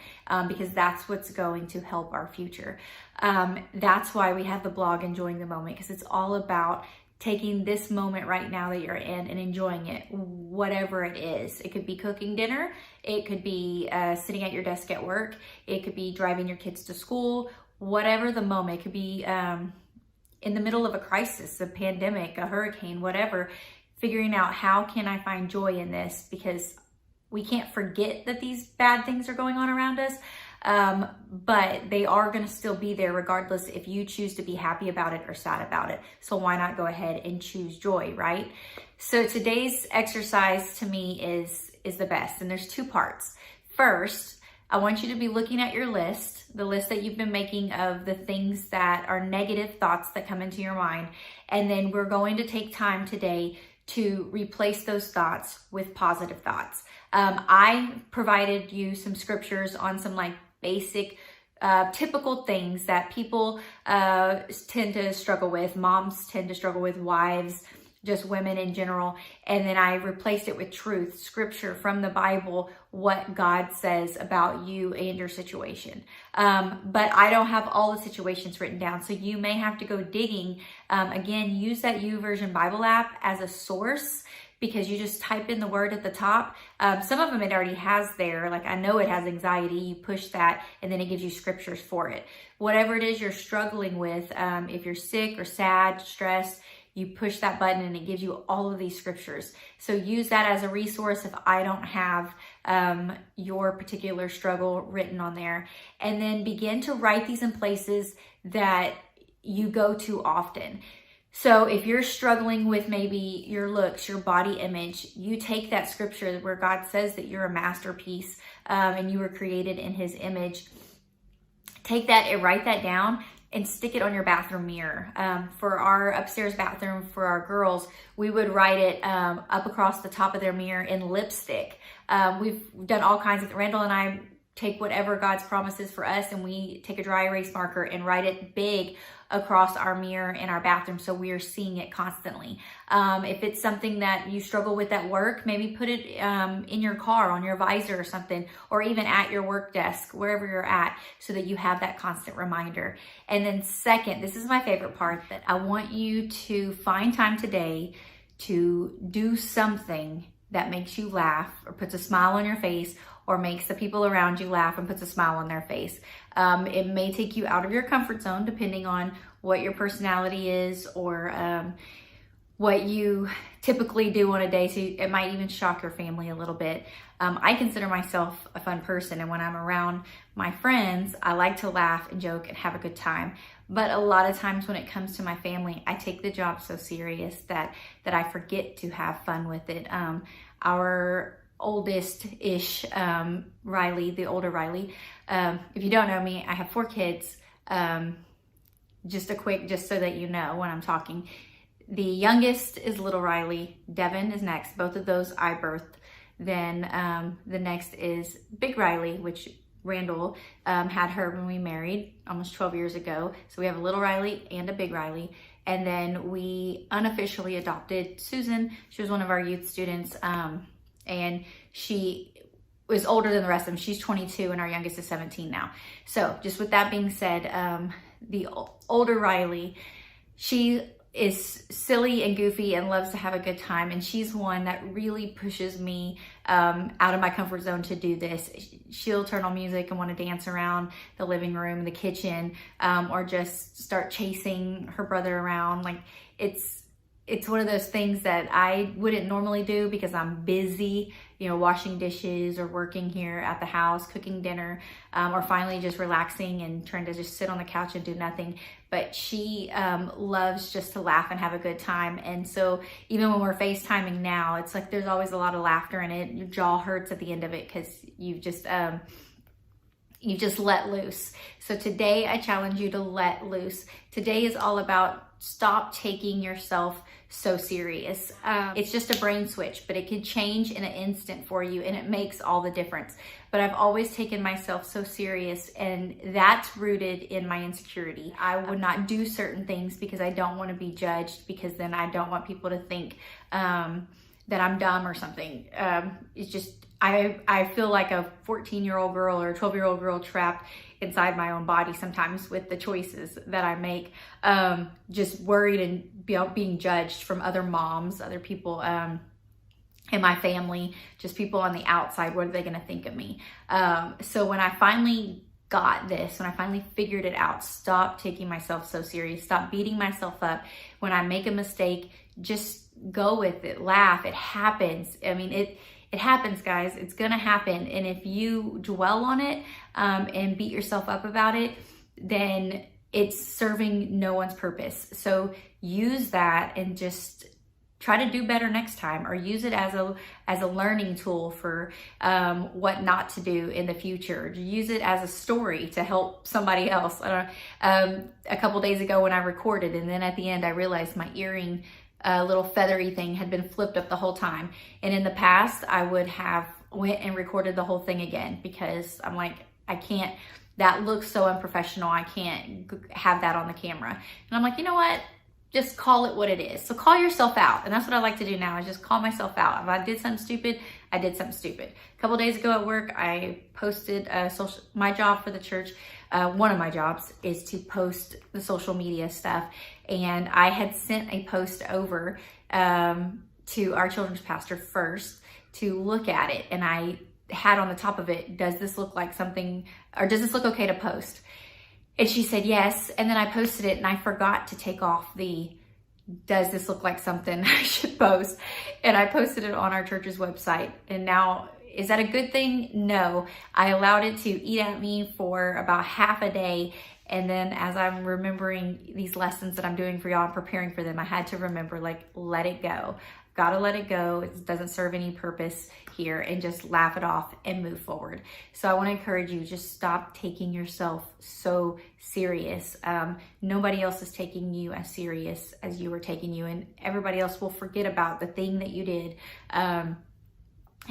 because that's what's going to help our future. That's why we have the blog Enjoying the Moment, because it's all about taking this moment right now that you're in and enjoying it, whatever it is. It could be cooking dinner. It could be sitting at your desk at work. It could be driving your kids to school, whatever the moment. It could be in the middle of a crisis, a pandemic, a hurricane, whatever, figuring out how can I find joy in this, because we can't forget that these bad things are going on around us. But they are going to still be there regardless if you choose to be happy about it or sad about it. So why not go ahead and choose joy, right? So today's exercise to me is the best, and there's 2 parts. First, I want you to be looking at your list, the list that you've been making of the things that are negative thoughts that come into your mind. And then we're going to take time today to replace those thoughts with positive thoughts. I provided you some scriptures on some like basic, typical things that people tend to struggle with. Moms tend to struggle with, wives, just women in general. And then I replaced it with truth, scripture from the Bible, what God says about you and your situation. But I don't have all the situations written down, so you may have to go digging. Again, use that YouVersion Bible app as a source, because you just type in the word at the top. Some of them it already has there. Like I know it has anxiety. You push that and then it gives you scriptures for it. Whatever it is you're struggling with, if you're sick or sad, stressed, you push that button and it gives you all of these scriptures. So use that as a resource if I don't have your particular struggle written on there. And then begin to write these in places that you go to often. So if you're struggling with maybe your looks, your body image, you take that scripture where God says that you're a masterpiece and you were created in his image. Take that and write that down and stick it on your bathroom mirror. For our upstairs bathroom for our girls, we would write it up across the top of their mirror in lipstick. We've done all kinds of, Randall and I take whatever God's promises for us and we take a dry erase marker and write it big across our mirror in our bathroom so we are seeing it constantly. If it's something that you struggle with at work, maybe put it in your car, on your visor or something, or even at your work desk, wherever you're at, so that you have that constant reminder. And then second, this is my favorite part, that I want you to find time today to do something that makes you laugh or puts a smile on your face, or makes the people around you laugh and puts a smile on their face. It may take you out of your comfort zone depending on what your personality is, or what you typically do on a day. So it might even shock your family a little bit. I consider myself a fun person, and when I'm around my friends, I like to laugh and joke and have a good time. But a lot of times when it comes to my family, I take the job so serious that I forget to have fun with it. Our oldest-ish, Riley, the older Riley, if you don't know me, I have 4 kids. Just so that you know when I'm talking. The youngest is little Riley. Devin is next. Both of those I birthed. Then the next is big Riley, which Randall had her when we married almost 12 years ago. So we have a little Riley and a big Riley. And then we unofficially adopted Susan. She was one of our youth students, and she was older than the rest of them. She's 22 and our youngest is 17 now. So just with that being said, the older Riley, she is silly and goofy and loves to have a good time, and she's one that really pushes me out of my comfort zone to do this. She'll turn on music and want to dance around the living room, the kitchen, or just start chasing her brother around. Like it's one of those things that I wouldn't normally do because I'm busy, washing dishes or working here at the house, cooking dinner, or finally just relaxing and trying to just sit on the couch and do nothing. But she loves just to laugh and have a good time. And so even when we're FaceTiming now, it's like there's always a lot of laughter in it. Your jaw hurts at the end of it because you just let loose. So today I challenge you to let loose. Today is all about stop taking yourself so serious. It's just a brain switch, but it could change in an instant for you, and it makes all the difference. But I've always taken myself so serious, and that's rooted in my insecurity. I would not do certain things because I don't want to be judged, because then I don't want people to think that I'm dumb or something. It's just, I feel like a 14-year-old girl or a 12-year-old girl trapped inside my own body sometimes with the choices that I make, just worried and being judged from other moms, other people in my family, just people on the outside. What are they going to think of me? So when I finally got this, when I finally figured it out, stop taking myself so serious, stop beating myself up. When I make a mistake, just go with it, laugh. It happens. I mean, it happens, guys. It's gonna happen. And if you dwell on it and beat yourself up about it, then it's serving no one's purpose. So use that and just try to do better next time, or use it as a learning tool for what not to do in the future. Use it as a story to help somebody else. A couple days ago when I recorded, and then at the end I realized my earring, little feathery thing, had been flipped up the whole time. And in the past, I would have went and recorded the whole thing again, because I'm like, I can't, that looks so unprofessional. I can't have that on the camera. And I'm like, you know what? Just call it what it is. So call yourself out. And that's what I like to do now, is just call myself out. If I did something stupid, I did something stupid. A couple days ago at work, I posted my job for the church. One of my jobs is to post the social media stuff. And I had sent a post over to our children's pastor first to look at it. And I had on the top of it, does this look like something, or does this look okay to post? And she said yes. And then I posted it and I forgot to take off the, does this look like something I should post? And I posted it on our church's website. And now, is that a good thing? No. I allowed it to eat at me for about half a day. And then as I'm remembering these lessons that I'm doing for y'all and preparing for them, I had to remember, like, let it go. Gotta let it go. It doesn't serve any purpose here, and just laugh it off and move forward. So I want to encourage you, just stop taking yourself so serious. Nobody else is taking you as serious as you were taking you, and everybody else will forget about the thing that you did.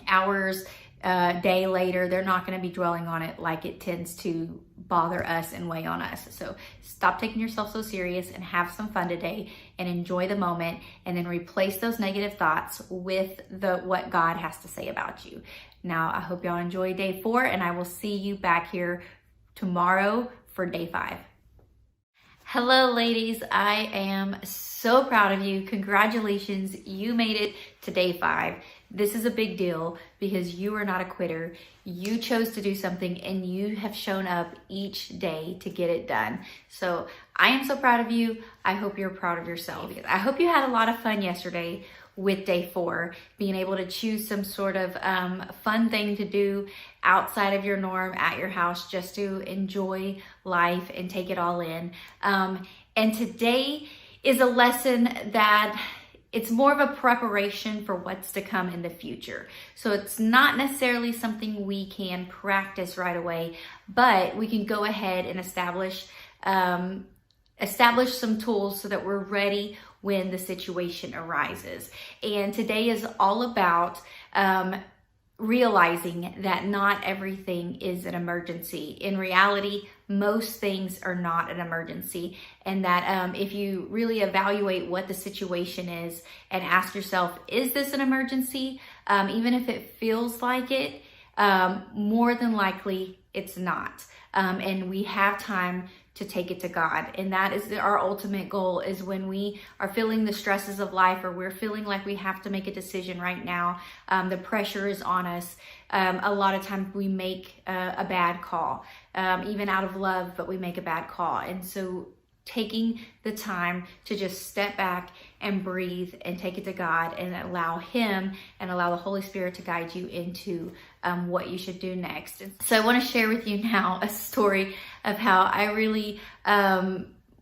Hours, day later, they're not going to be dwelling on it like it tends to bother us and weigh on us. So stop taking yourself so serious and have some fun today and enjoy the moment, and then replace those negative thoughts with what God has to say about you. Now, I hope y'all enjoy day 4, and I will see you back here tomorrow for day 5. Hello, ladies. I am so proud of you. Congratulations. You made it to day 5. This is a big deal because you are not a quitter. You chose to do something and you have shown up each day to get it done. So I am so proud of you. I hope you're proud of yourself. I hope you had a lot of fun yesterday with day 4, being able to choose some sort of fun thing to do outside of your norm at your house, just to enjoy life and take it all in. And today is a lesson that it's more of a preparation for what's to come in the future. So it's not necessarily something we can practice right away, but we can go ahead and establish some tools so that we're ready when the situation arises. And today is all about realizing that not everything is an emergency. In reality, most things are not an emergency, and that if you really evaluate what the situation is and ask yourself, is this an emergency? Even if it feels like it, more than likely it's not. And we have time to take it to God. And that is our ultimate goal, is when we are feeling the stresses of life, or we're feeling like we have to make a decision right now, the pressure is on us. A lot of times we make a bad call, even out of love, but we make a bad call. And so taking the time to just step back and breathe and take it to God and allow Him and allow the Holy Spirit to guide you into what you should do next. So I want to share with you now a story of how I really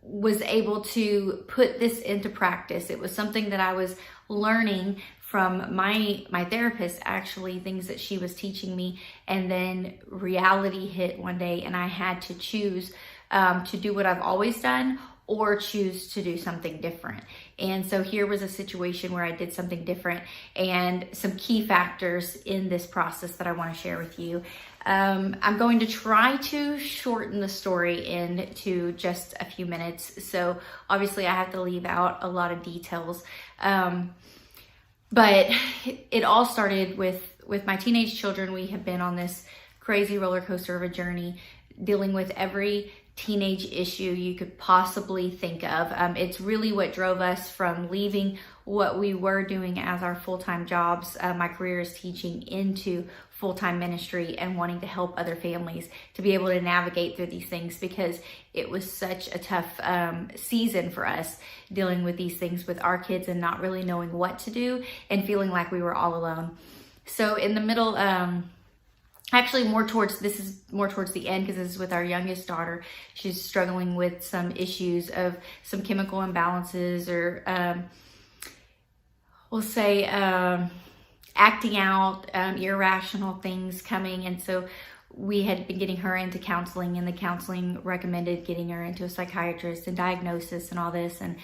was able to put this into practice. It was something that I was learning from my therapist, actually, things that she was teaching me, and then reality hit one day and I had to choose to do what I've always done or choose to do something different. And so here was a situation where I did something different, and some key factors in this process that I want to share with you. I'm going to try to shorten the story into just a few minutes. So obviously I have to leave out a lot of details. But it all started with my teenage children. We have been on this crazy roller coaster of a journey, dealing with every teenage issue you could possibly think of. It's really what drove us from leaving what we were doing as our full-time jobs, my career is teaching, into full-time ministry and wanting to help other families to be able to navigate through these things, because it was such a tough season for us, dealing with these things with our kids and not really knowing what to do and feeling like we were all alone. So in the middle, actually this is more towards the end, because this is with our youngest daughter. She's struggling with some issues of some chemical imbalances, or we'll say acting out, irrational things coming. And so we had been getting her into counseling, and the counseling recommended getting her into a psychiatrist and diagnosis and all this. And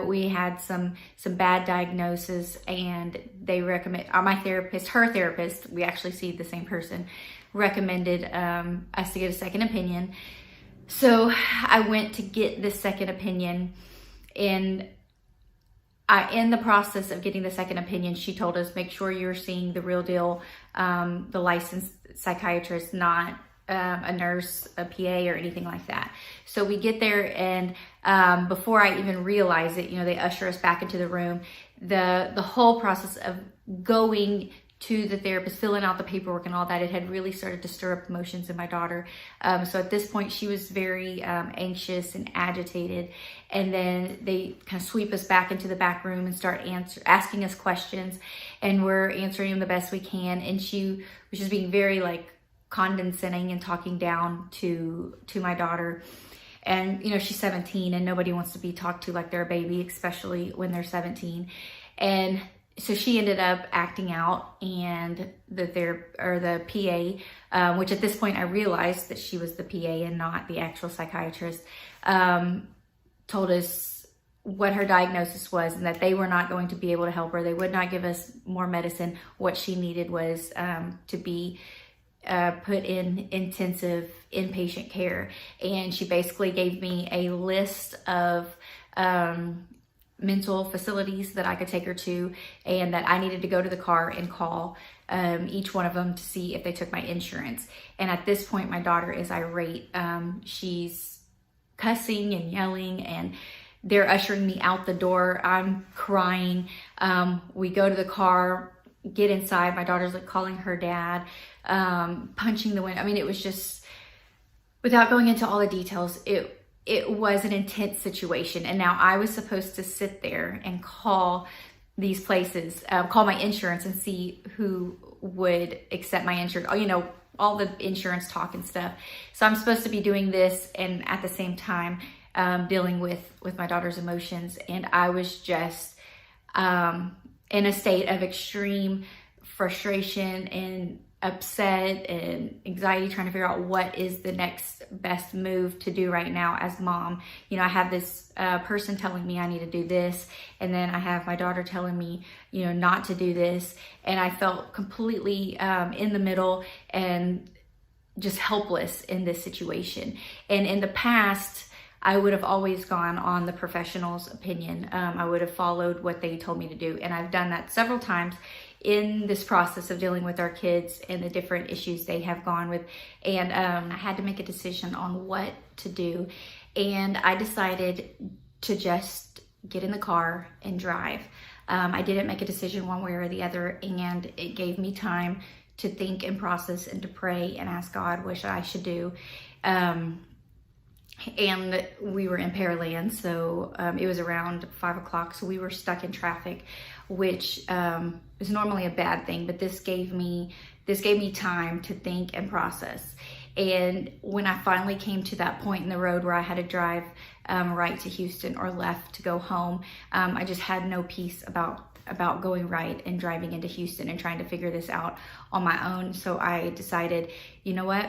we had some bad diagnosis, and they recommend, her therapist, we actually see the same person, recommended us to get a second opinion. So I went to get this second opinion, and in the process of getting the second opinion, she told us, make sure you're seeing the real deal, the licensed psychiatrist, not a nurse, a PA, or anything like that. So we get there, and before I even realize it, they usher us back into the room. The whole process of going to the therapist, filling out the paperwork and all that, it had really started to stir up emotions in my daughter. So at this point, she was very anxious and agitated. And then they kind of sweep us back into the back room and start asking us questions, and we're answering them the best we can. And she was just being very condescending and talking down to my daughter. And she's 17, and nobody wants to be talked to like they're a baby, especially when they're 17. And so she ended up acting out, and the PA, which at this point I realized that she was the PA and not the actual psychiatrist, told us what her diagnosis was, and that they were not going to be able to help her. They would not give us more medicine. What she needed was to be put in intensive inpatient care. And she basically gave me a list of mental facilities that I could take her to, and that I needed to go to the car and call each one of them to see if they took my insurance. And at this point, my daughter is irate. She's cussing and yelling, and they're ushering me out the door. I'm crying. We go to the car, get inside. My daughter's like calling her dad, punching the window. I mean, it was just, without going into all the details, it was an intense situation. And now I was supposed to sit there and call these places, call my insurance and see who would accept my insurance, you know, all the insurance talk and stuff. So I'm supposed to be doing this and at the same time dealing with my daughter's emotions. And I was just in a state of extreme frustration and upset and anxiety, trying to figure out what is the next best move to do right now as mom. You know, I have this person telling me I need to do this, and then I have my daughter telling me, you know, not to do this. And I felt completely in the middle and just helpless in this situation. And in the past, I would have always gone on the professional's opinion. I would have followed what they told me to do. And I've done that several times in this process of dealing with our kids and the different issues they have gone with. And I had to make a decision on what to do. And I decided to just get in the car and drive. I didn't make a decision one way or the other, and it gave me time to think and process and to pray and ask God what I should do. And we were in Pearland, so it was around 5 o'clock, so we were stuck in traffic, which is normally a bad thing, but this gave me time to think and process. And when I finally came to that point in the road where I had to drive right to Houston or left to go home, I just had no peace about going right and driving into Houston and trying to figure this out on my own. So I decided, you know what?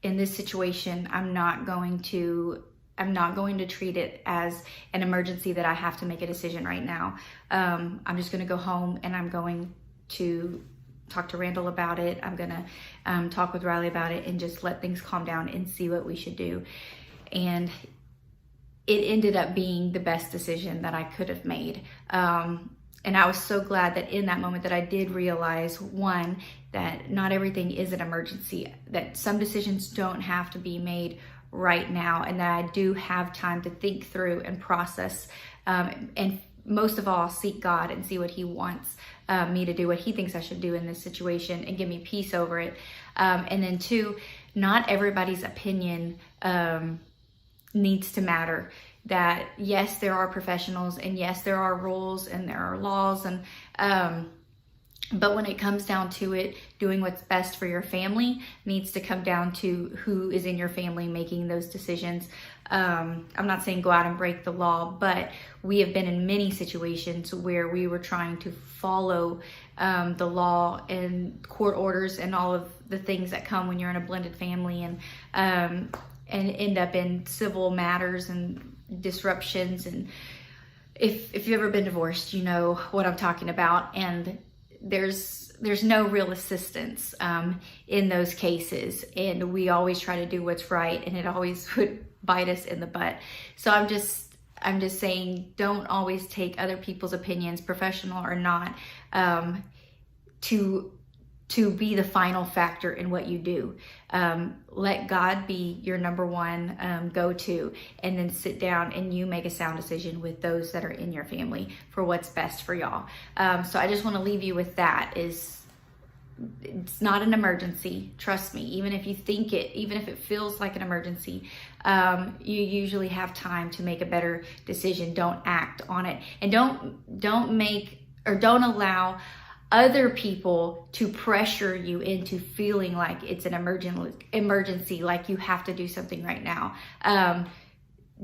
In this situation, I'm not going to treat it as an emergency that I have to make a decision right now. I'm just going to go home and I'm going to talk to Randall about it. I'm going to talk with Riley about it and just let things calm down and see what we should do. And it ended up being the best decision that I could have made. And I was so glad that in that moment that I did realize, one, that not everything is an emergency, that some decisions don't have to be made right now, and that I do have time to think through and process, and most of all, seek God and see what He wants me to do, what He thinks I should do in this situation, and give me peace over it. And then two, not everybody's opinion needs to matter. That yes, there are professionals, and yes, there are rules and there are laws, and but when it comes down to it, doing what's best for your family needs to come down to who is in your family making those decisions. I'm not saying go out and break the law, but we have been in many situations where we were trying to follow the law and court orders and all of the things that come when you're in a blended family, and end up in civil matters and disruptions. And if you've ever been divorced, you know what I'm talking about. And there's no real assistance in those cases, and we always try to do what's right, and it always would bite us in the butt. So I'm just saying, don't always take other people's opinions, professional or not, to be the final factor in what you do. Let God be your number one go-to, and then sit down and you make a sound decision with those that are in your family for what's best for y'all. So I just want to leave you with that. It's not an emergency. Trust me. Even if you think it, even if it feels like an emergency, you usually have time to make a better decision. Don't act on it, and don't allow other people to pressure you into feeling like it's an emergency, like you have to do something right now.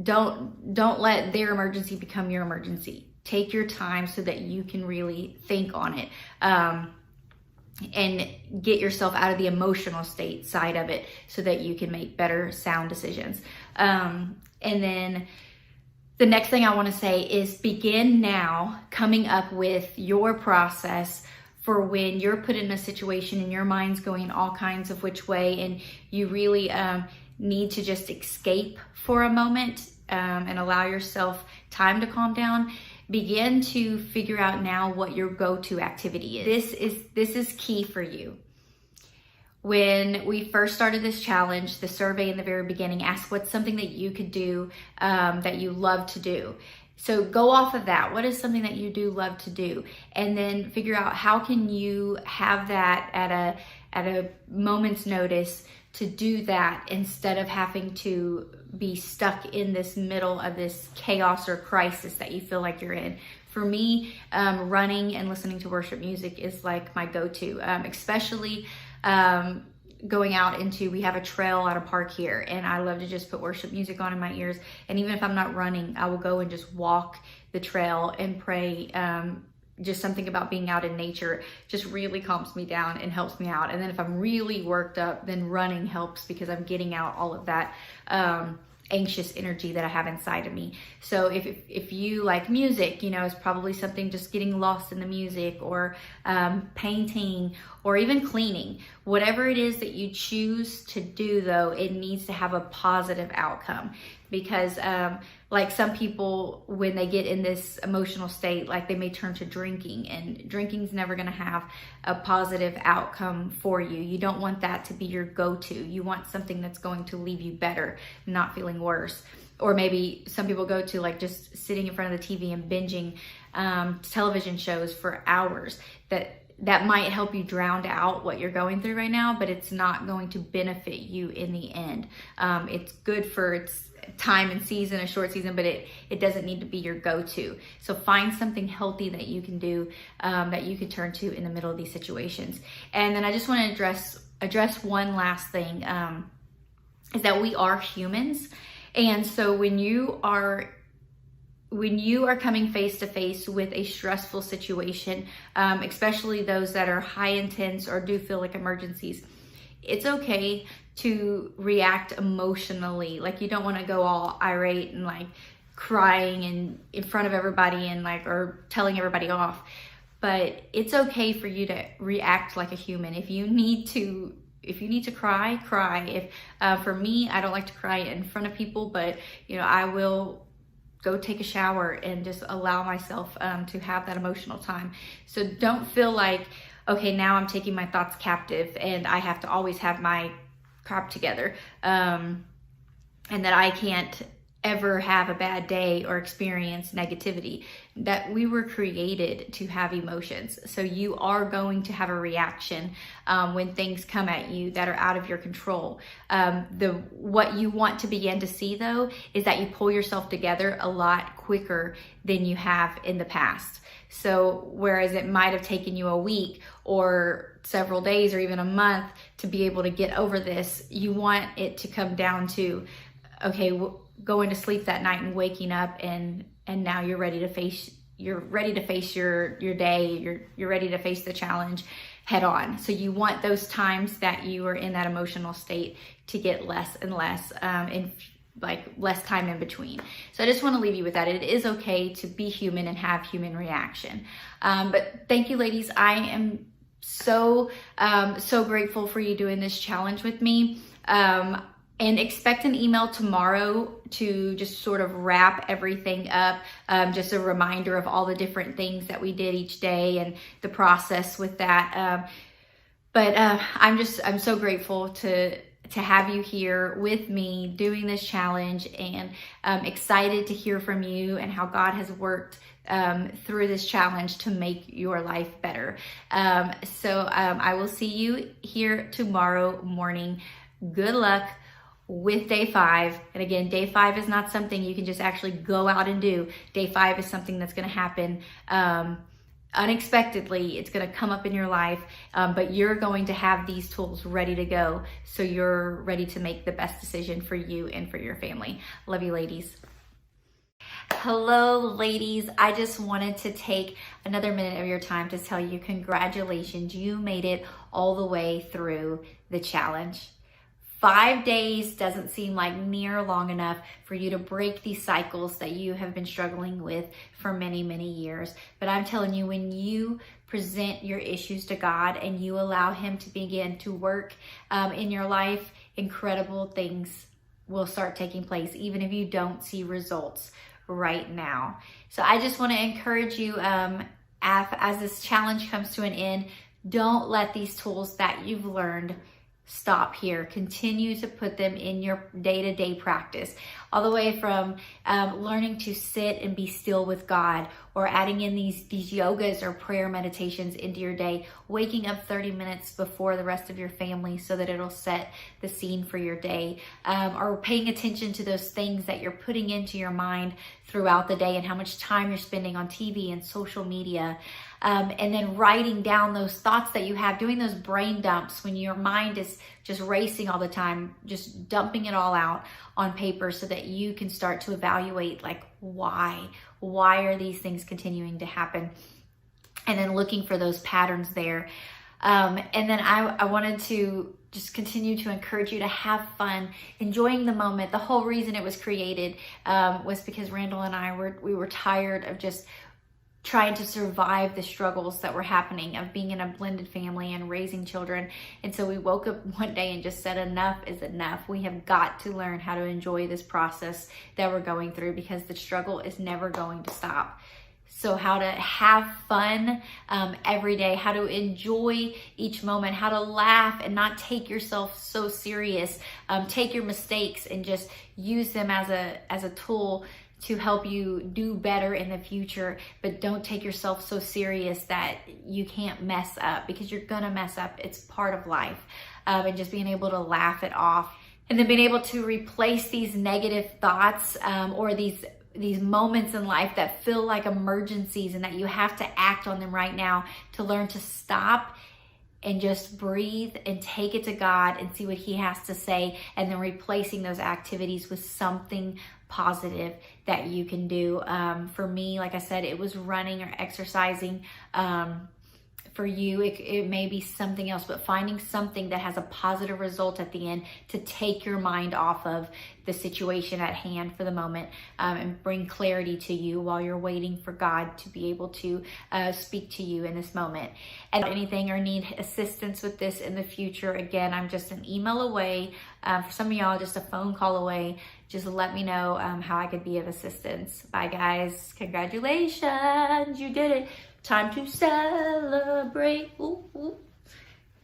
Don't let their emergency become your emergency. Take your time so that you can really think on it, and get yourself out of the emotional side of it so that you can make better, sound decisions. And then the next thing I want to say is begin now coming up with your process for when you're put in a situation and your mind's going all kinds of which way, and you really need to just escape for a moment and allow yourself time to calm down. Begin to figure out now what your go-to activity is. This is key for you. when we first started this challenge, the survey in the very beginning asked what's something that you could do that you love to do. So go off of that. What is something that you do love to do? And then figure out how can you have that at a moment's notice to do that instead of having to be stuck in this middle of this chaos or crisis that you feel like you're in. For me, running and listening to worship music is like my go-to, especially going out into, we have a trail at a park here, and I love to just put worship music on in my ears. And even if I'm not running, I will go and just walk the trail and pray. Just something about being out in nature just really calms me down and helps me out. And then if I'm really worked up, then running helps because I'm getting out all of that anxious energy that I have inside of me. So if you like music, it's probably something just getting lost in the music, or painting, or even cleaning. Whatever it is that you choose to do, though, it needs to have a positive outcome. Because like some people, when they get in this emotional state, like they may turn to drinking, and drinking's never going to have a positive outcome for you. You don't want that to be your go-to. You want something that's going to leave you better, not feeling worse. Or maybe some people go to like just sitting in front of the TV and binging television shows for hours. That might help you drown out what you're going through right now, but it's not going to benefit you in the end. It's good for its time and season, a short season, but it doesn't need to be your go-to. So find something healthy that you can do, that you can turn to in the middle of these situations. And then I just want to address one last thing, is that we are humans. And so when you are coming face to face with a stressful situation, especially those that are high intense or do feel like emergencies, it's okay to react emotionally. Like, you don't want to go all irate and like crying and in front of everybody and like, or telling everybody off. But it's okay for you to react like a human. If you need to cry, cry. For me, I don't like to cry in front of people, but I will go take a shower and just allow myself to have that emotional time. So don't feel like, okay, now I'm taking my thoughts captive and I have to always have my crap together, and that I can't ever have a bad day or experience negativity. That we were created to have emotions. So you are going to have a reaction when things come at you that are out of your control. What you want to begin to see, though, is that you pull yourself together a lot quicker than you have in the past. So whereas it might have taken you a week or several days or even a month to be able to get over this, you want it to come down to, okay, going to sleep that night and waking up and now you're ready to face your day, you're ready to face the challenge head on. So you want those times that you are in that emotional state to get less and less, and like less time in between. So I just want to leave you with that. It is okay to be human and have human reaction. But thank you, ladies. I am so grateful for you doing this challenge with me. And expect an email tomorrow to just sort of wrap everything up. Just a reminder of all the different things that we did each day and the process with that. But I'm so grateful to have you here with me doing this challenge, and excited to hear from you and how God has worked through this challenge to make your life better. So I will see you here tomorrow morning. Good luck with day 5. And again, day 5 is not something you can just actually go out and do. Day 5 is something that's going to happen unexpectedly. It's going to come up in your life, but you're going to have these tools ready to go, so you're ready to make the best decision for you and for your family. Love you, ladies. Hello, ladies. I just wanted to take another minute of your time to tell you congratulations. You made it all the way through the challenge. 5 days doesn't seem like near long enough for you to break these cycles that you have been struggling with for many, many years. But I'm telling you, when you present your issues to God and you allow Him to begin to work in your life, incredible things will start taking place, even if you don't see results right now. So I just want to encourage you, as this challenge comes to an end, don't let these tools that you've learned stop here. Continue to put them in your day-to-day practice, all the way from learning to sit and be still with God, or adding in these yogas or prayer meditations into your day, waking up 30 minutes before the rest of your family so that it'll set the scene for your day, or paying attention to those things that you're putting into your mind throughout the day and how much time you're spending on TV and social media. And then writing down those thoughts that you have, doing those brain dumps when your mind is just racing all the time, just dumping it all out on paper so that you can start to evaluate, like, why are these things continuing to happen? And then looking for those patterns there. And then I wanted to just continue to encourage you to have fun, enjoying the moment. The whole reason it was created was because Randall and I were tired of just trying to survive the struggles that were happening of being in a blended family and raising children. And so we woke up one day and just said, enough is enough. We have got to learn how to enjoy this process that we're going through, because the struggle is never going to stop. So how to have fun every day, how to enjoy each moment, how to laugh and not take yourself so serious. Take your mistakes and just use them as a tool to help you do better in the future, but don't take yourself so serious that you can't mess up, because you're gonna mess up. It's part of life. And just being able to laugh it off, and then being able to replace these negative thoughts or these moments in life that feel like emergencies and that you have to act on them right now, to learn to stop and just breathe and take it to God and see what He has to say, and then replacing those activities with something positive that you can do. For me, like I said, it was running or exercising. For you, it may be something else, but finding something that has a positive result at the end to take your mind off of the situation at hand for the moment, and bring clarity to you while you're waiting for God to be able to speak to you in this moment. And anything or need assistance with this in the future, again, I'm just an email away. For some of y'all, just a phone call away. Just let me know how I could be of assistance. Bye, guys. Congratulations. You did it. Time to celebrate. Ooh, ooh.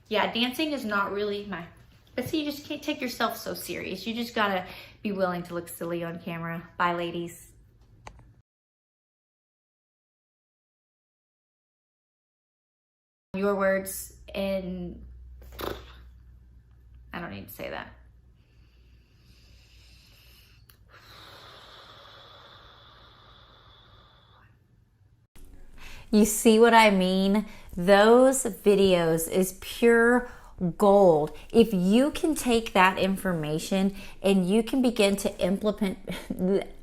Yeah, dancing is not really but see, you just can't take yourself so serious. You just gotta be willing to look silly on camera. Bye, ladies. Your words, and I don't need to say that. You see what I mean? Those videos is pure gold. If you can take that information and you can begin to implement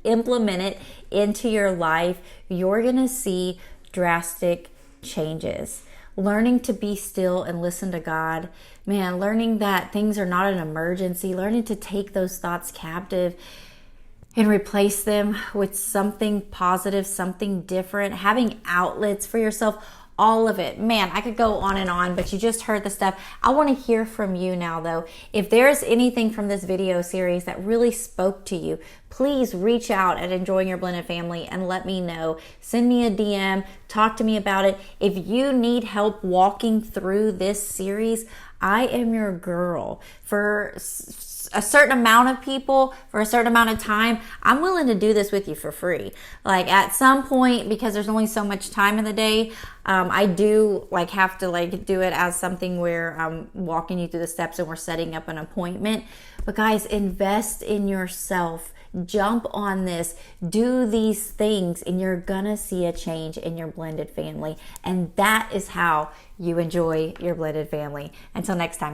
it into your life, you're gonna see drastic changes. Learning to be still and listen to God, man, learning that things are not an emergency, learning to take those thoughts captive and replace them with something positive, something different, having outlets for yourself, all of it. Man, I could go on and on, but you just heard the stuff. I want to hear from you now, though. If there's anything from this video series that really spoke to you, please reach out at Enjoying Your Blended Family and let me know. Send me a DM, talk to me about it. If you need help walking through this series, I am your girl. For a certain amount of people, for a certain amount of time, I'm willing to do this with you for free. Like at some point, because there's only so much time in the day, I do have to do it as something where I'm walking you through the steps and we're setting up an appointment. But guys, invest in yourself. Jump on this, do these things, and you're gonna see a change in your blended family. And that is how you enjoy your blended family. Until next time, guys.